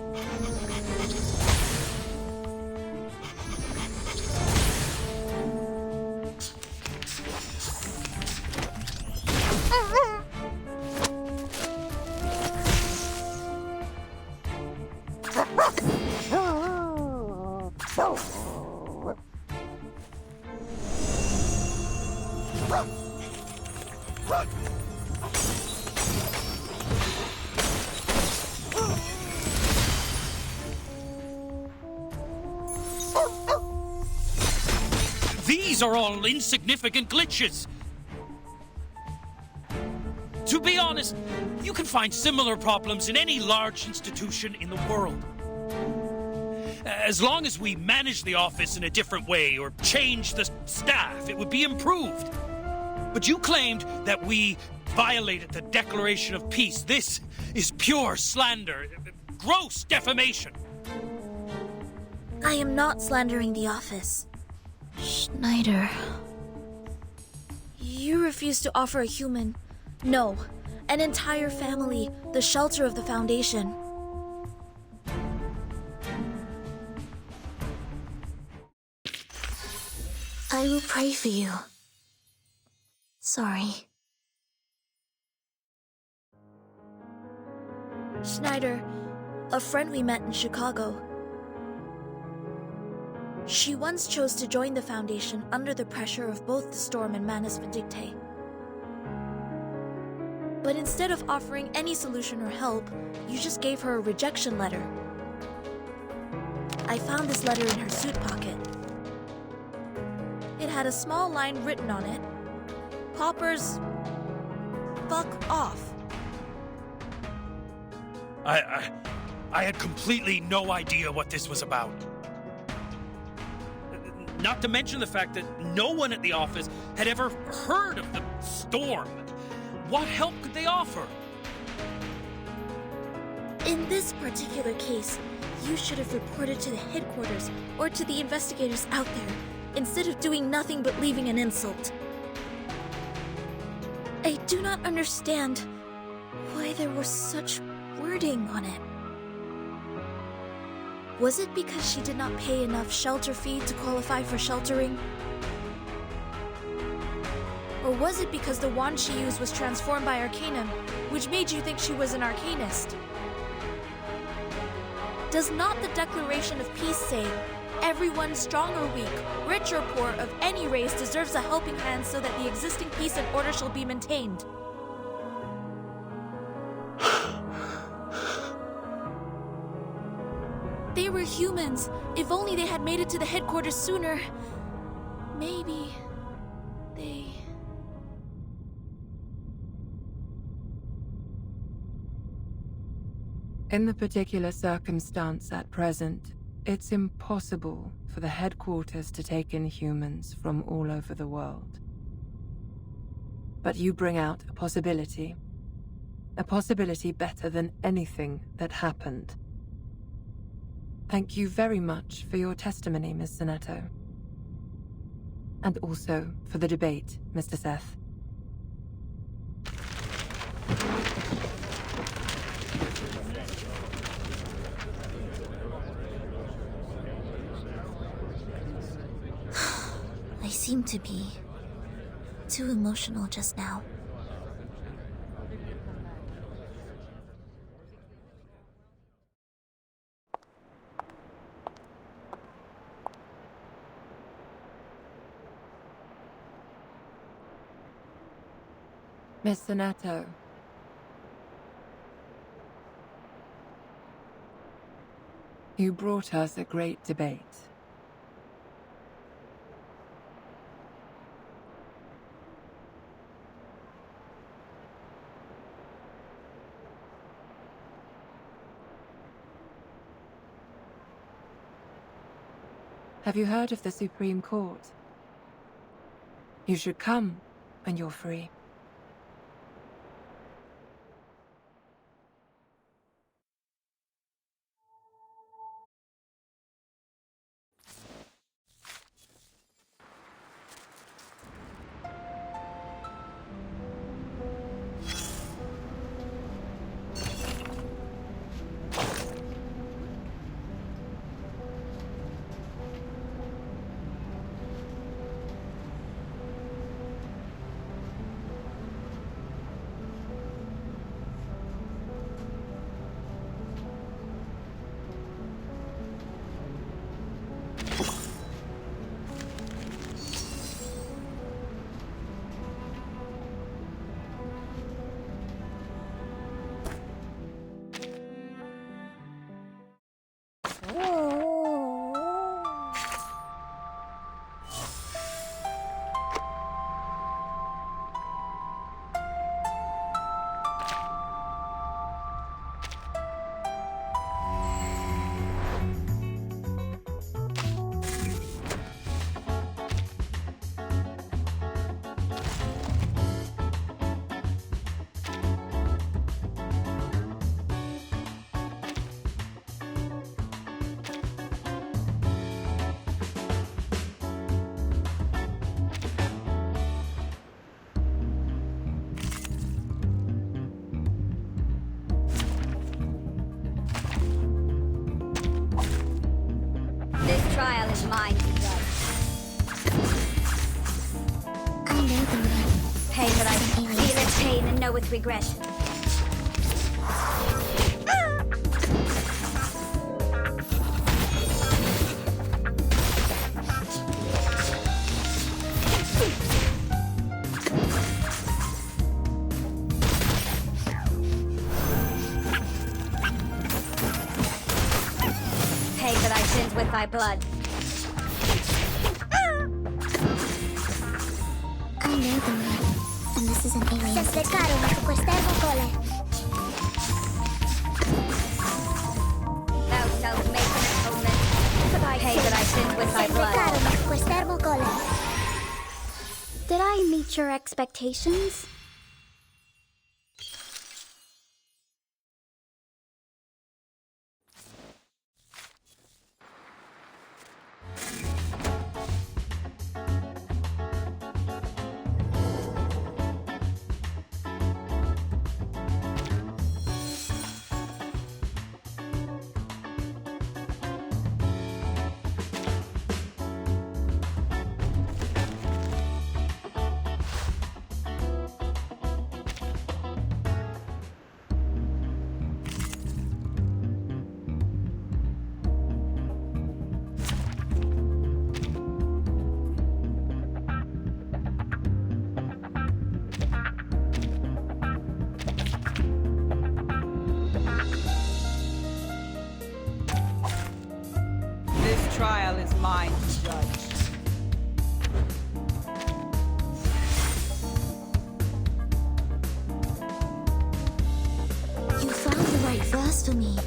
These are all insignificant glitches. To be honest, you can find similar problems in any large institution in the world. As long as we manage the office in a different way or change the staff, it would be improved. But you claimed that we violated the Declaration of Peace. This is pure slander, gross defamation. I am not slandering the office. Schneider. You refuse to offer a human, no, an entire family, the shelter of the Foundation. I will pray for you. Sorry. Schneider, a friend we met in Chicago. She once chose to join the Foundation under the pressure of both the Storm and Manus Vindictae. But instead of offering any solution or help, you just gave her a rejection letter. I found this letter in her suit pocket. It had a small line written on it. Poppers, fuck off. I had completely no idea what this was about. Not to mention the fact that no one at the office had ever heard of the Storm. What help could they offer? In this particular case, you should have reported to the headquarters or to the investigators out there, instead of doing nothing but leaving an insult. I do not understand why there was such wording on it. Was it because she did not pay enough shelter fee to qualify for sheltering? Or was it because the wand she used was transformed by Arcanum, which made you think she was an Arcanist? Does not the Declaration of Peace say, everyone, strong or weak, rich or poor, of any race deserves a helping hand so that the existing peace and order shall be maintained? They were humans. If only they had made it to the headquarters sooner. Maybe they... In the particular circumstance at present, it's impossible for the headquarters to take in humans from all over the world. But you bring out a possibility better than anything that happened. Thank you very much for your testimony, Ms. Soneto. And also for the debate, Mr. Seth. I seem to be too emotional just now. Miss Soneto. You brought us a great debate. Have you heard of the Supreme Court? You should come when you're free. is mine to judge. I know the man. Pay what I feel its pain and know its regression. Pay for thy sins with thy blood. I know the man. And this is an alien. Se seccarono su quest'erbo cole. Thou shalt make an atonement. Pay for thy sins with thy Se blood. seccarono su quest'erbo cole. Did I meet your expectations? This trial is mine to judge. You found the right verse for me.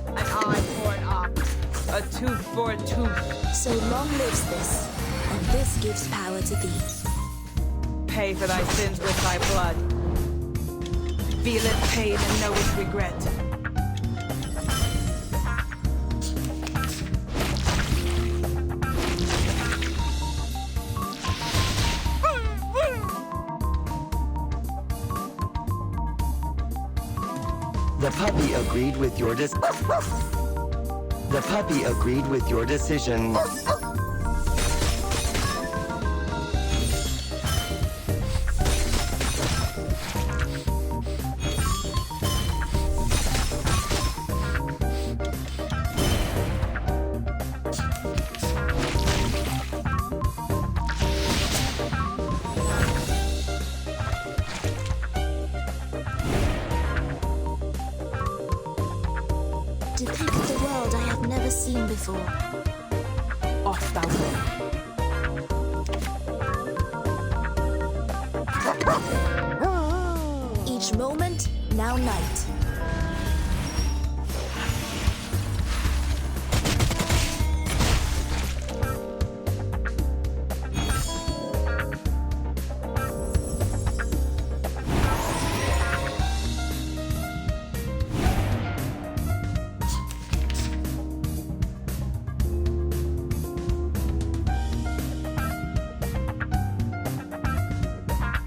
An eye for an eye, a tooth for a tooth. So long lives this, and this gives power to thee. Pay for thy sins with thy blood. Feel its pain and know its regret. The puppy agreed with your The puppy agreed with your decision. Depict the world I have never seen before. Off thou go. Each moment, now night.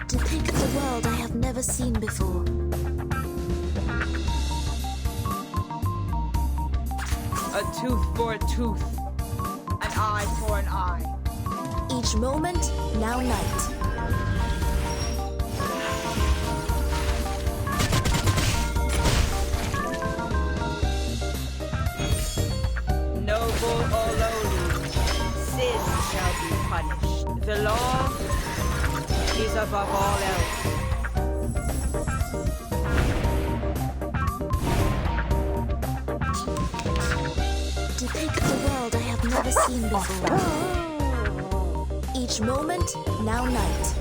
Depict the world I have never seen before. A tooth for a tooth, an eye for an eye. Each moment, now night. Noble or lowly, sin shall be punished. The law is above all else. Depict the world I have never seen before. Each moment, now night.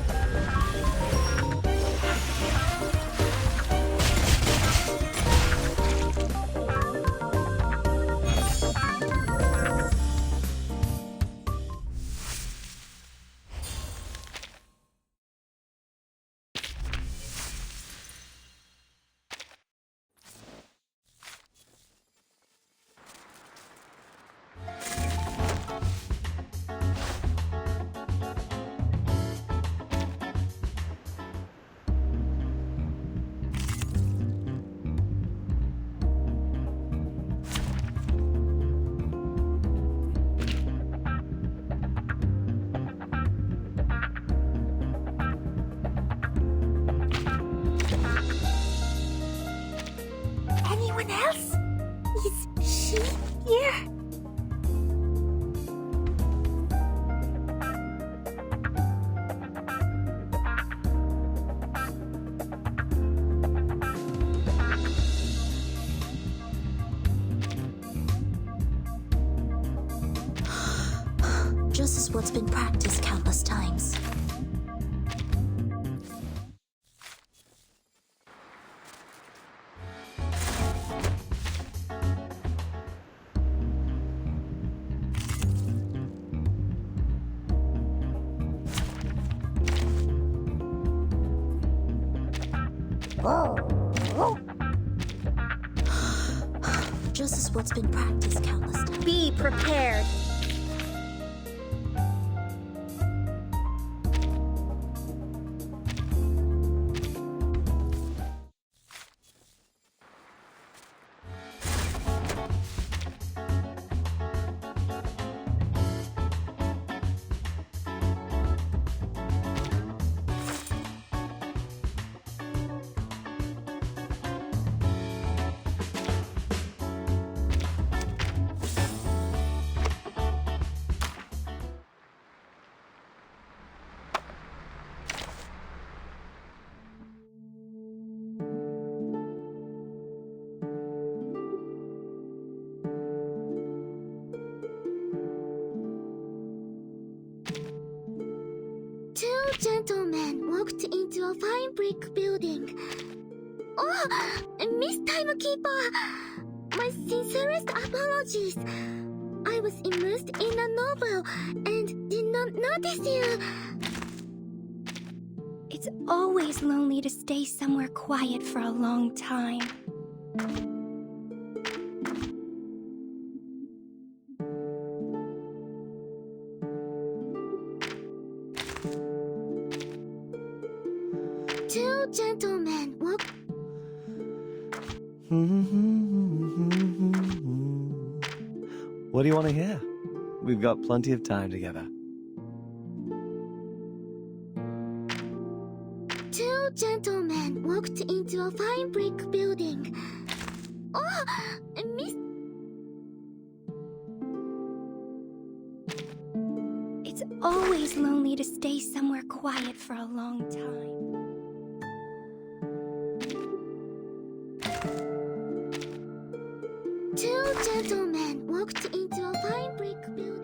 just as what's been practiced countless times. Just as what's been practiced countless times. Be prepared. Two gentlemen walked into a fine brick building. Oh, Miss Timekeeper! My sincerest apologies. I was immersed in a novel and did not notice you. It's always lonely to stay somewhere quiet for a long time. Two gentlemen walk. What do you want to hear? We've got plenty of time together. Two gentlemen walked into a fine brick building. Oh, Miss. It's always lonely to stay somewhere quiet for a long time. Two gentlemen walked into a fine brick building.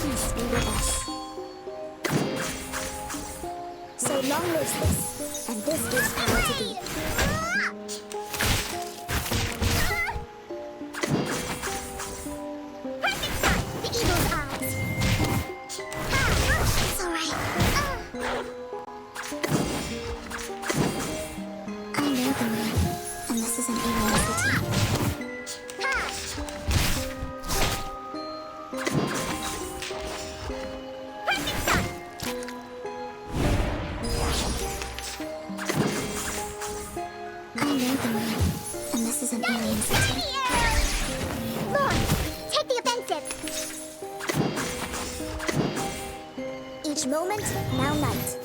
Peace be with us. So long lives this, and this gives power to be. The eagle's eyes. It's alright. I know the moon, and this is an alien city. Moment, now night.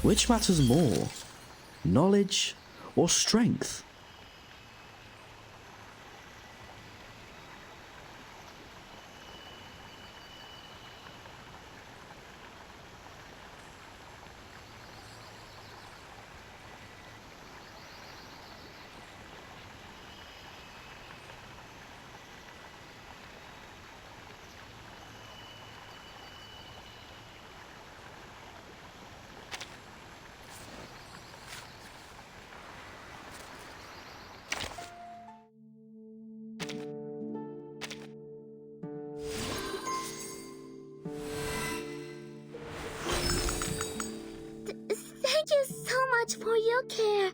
Which matters more, knowledge or strength? Thank you so much for your care.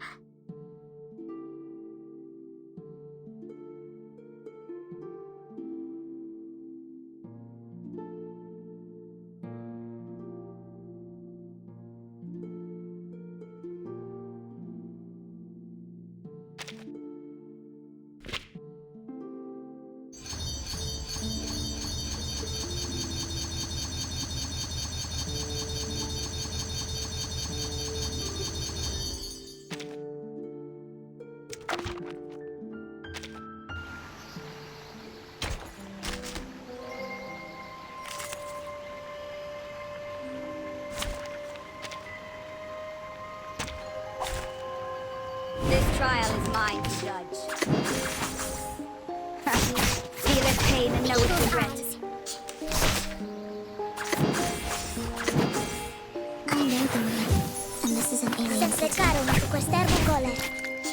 trial is mine to judge. Feeleth pain and knoweth regret. I know the moon, and this is an alien city.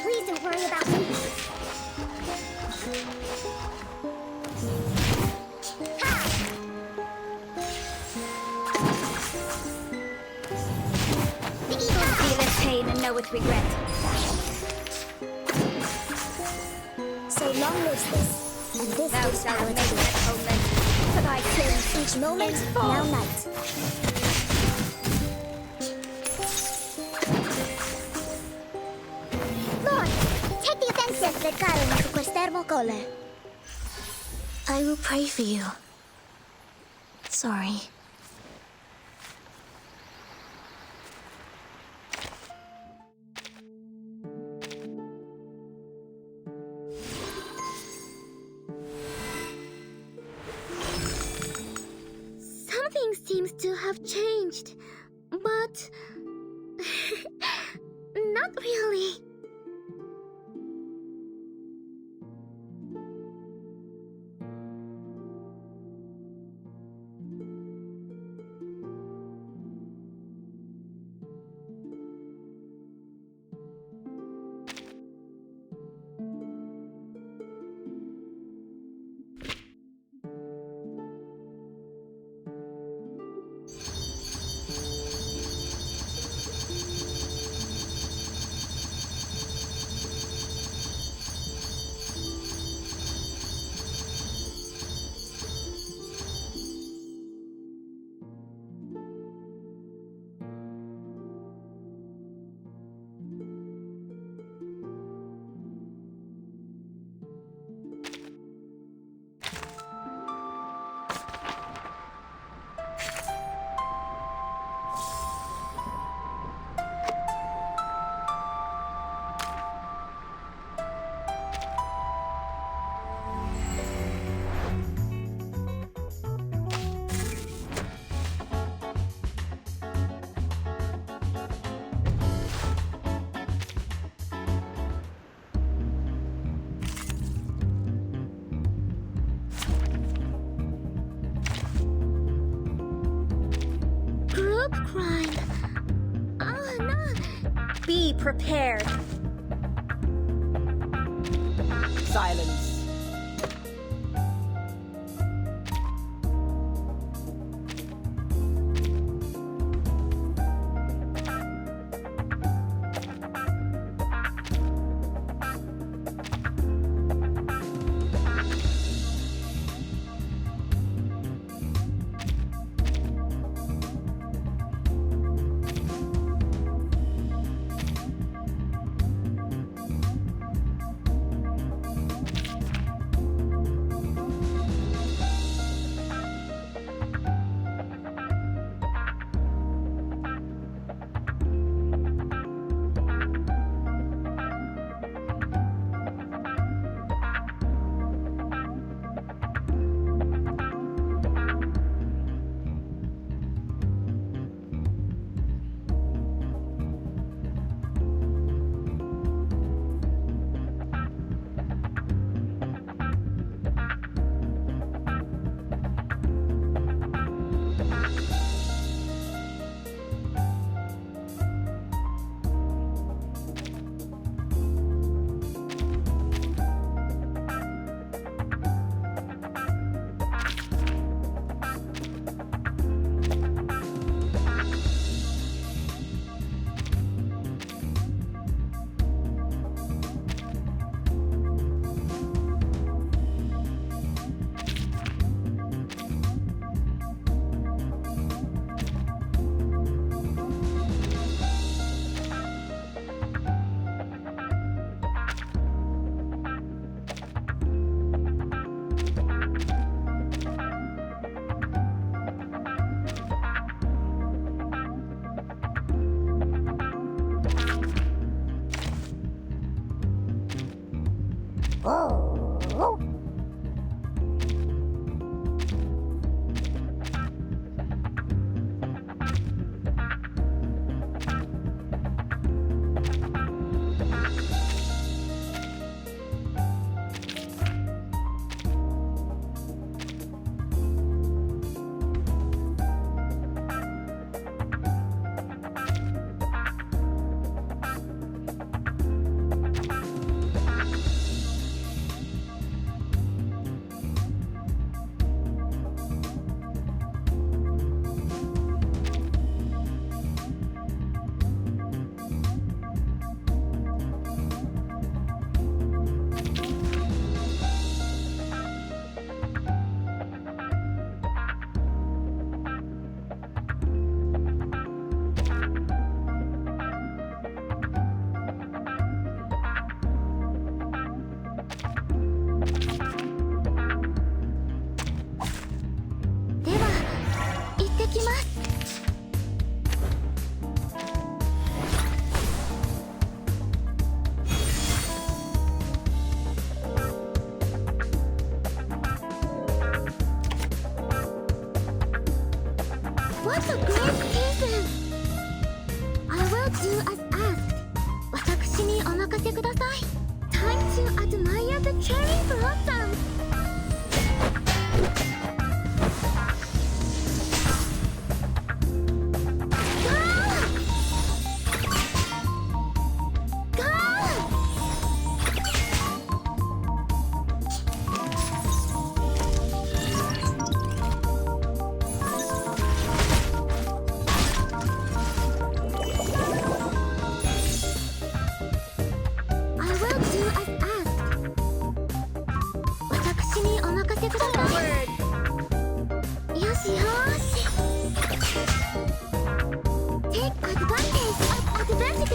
Please don't worry about me. Feeleth pain and knoweth regret. So long lives this, and this Thou gives shalt power make to an atonement for thy sins. each moment, now night. Lord, take the offensive. I will pray for you. Sorry. Something seems to have changed, but not really. Group crime. Oh no. Be prepared. Silence.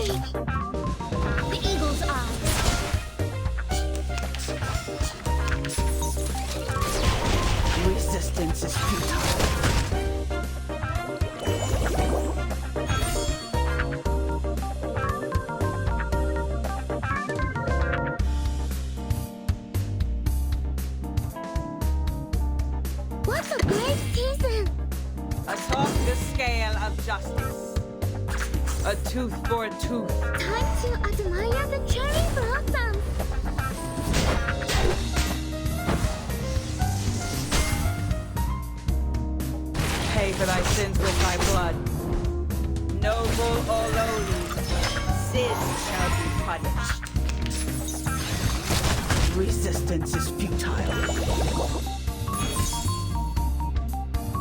see. The eagle's eyes. Resistance is futile. What a great season! Atop the scale of justice. A tooth for a tooth. Time to admire the cherry blossoms. Pay for thy sins with thy blood. Noble or lowly, sin shall be punished. Resistance is futile.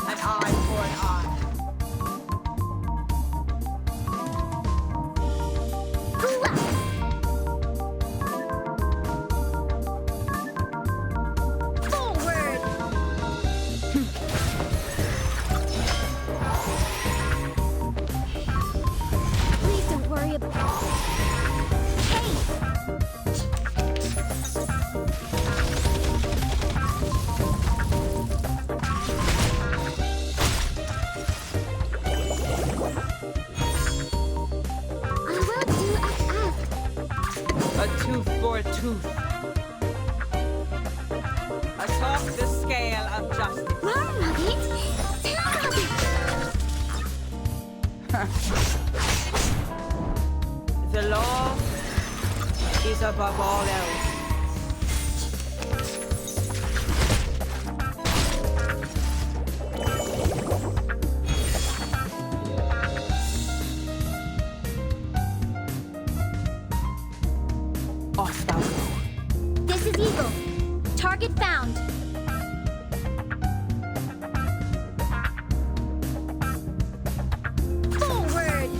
An eye for an eye. Forward! Please don't worry about... Hey! I will do as asked. A tooth for a tooth. Atop the scale of justice. One nugget, two nuggets. The law is above all else. Off thou go. This is Eagle. Target found. Forward!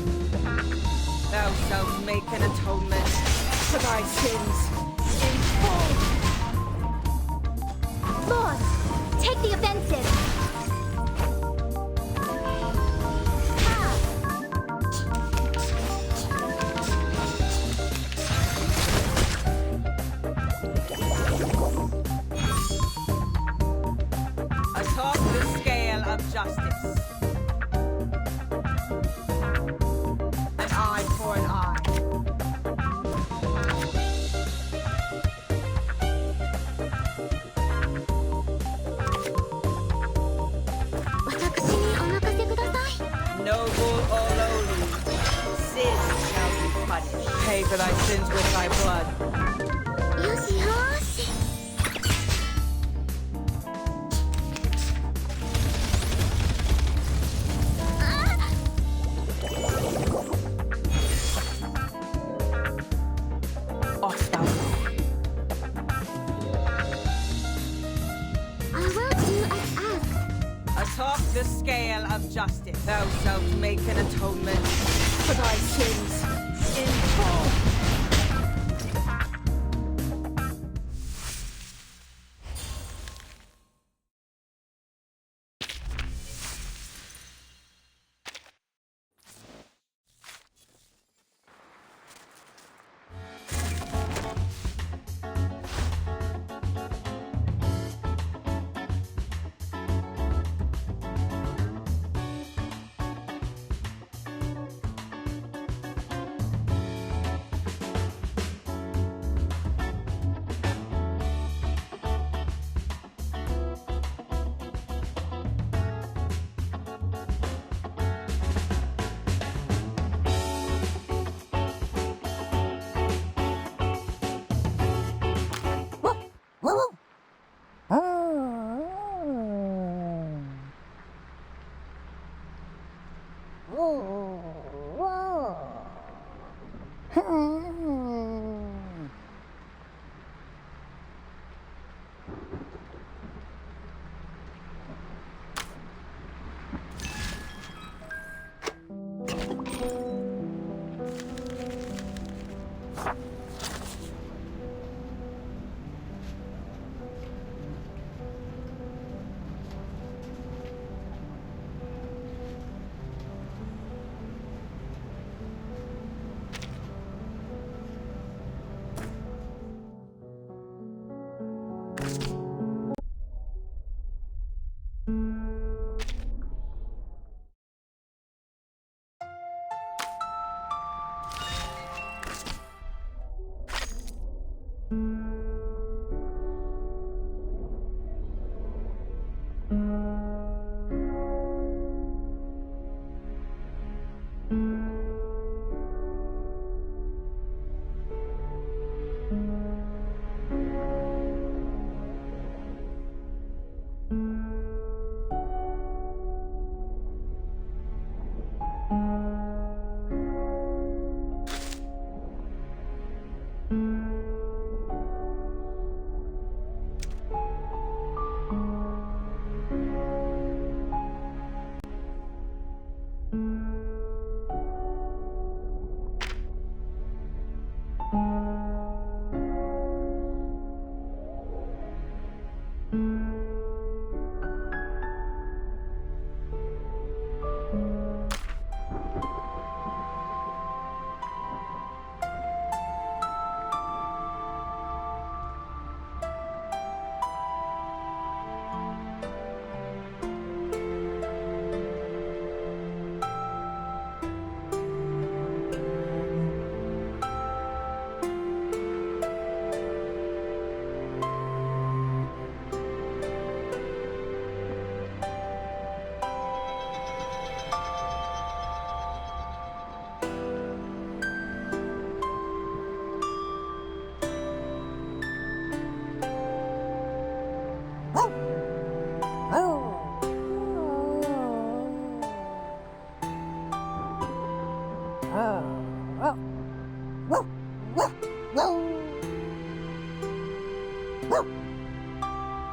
Thou shalt make an atonement for thy sins in full. Boss, take the offensive. Atop the scale of justice. An eye for an eye. Noble or lowly, sin shall be punished. Pay for thy sins with thy blood. Yoshi, yoshi. Off thou go. I will do as asked. Atop the scale of justice, thou shalt make an atonement for thy sins in full.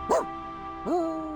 Oh.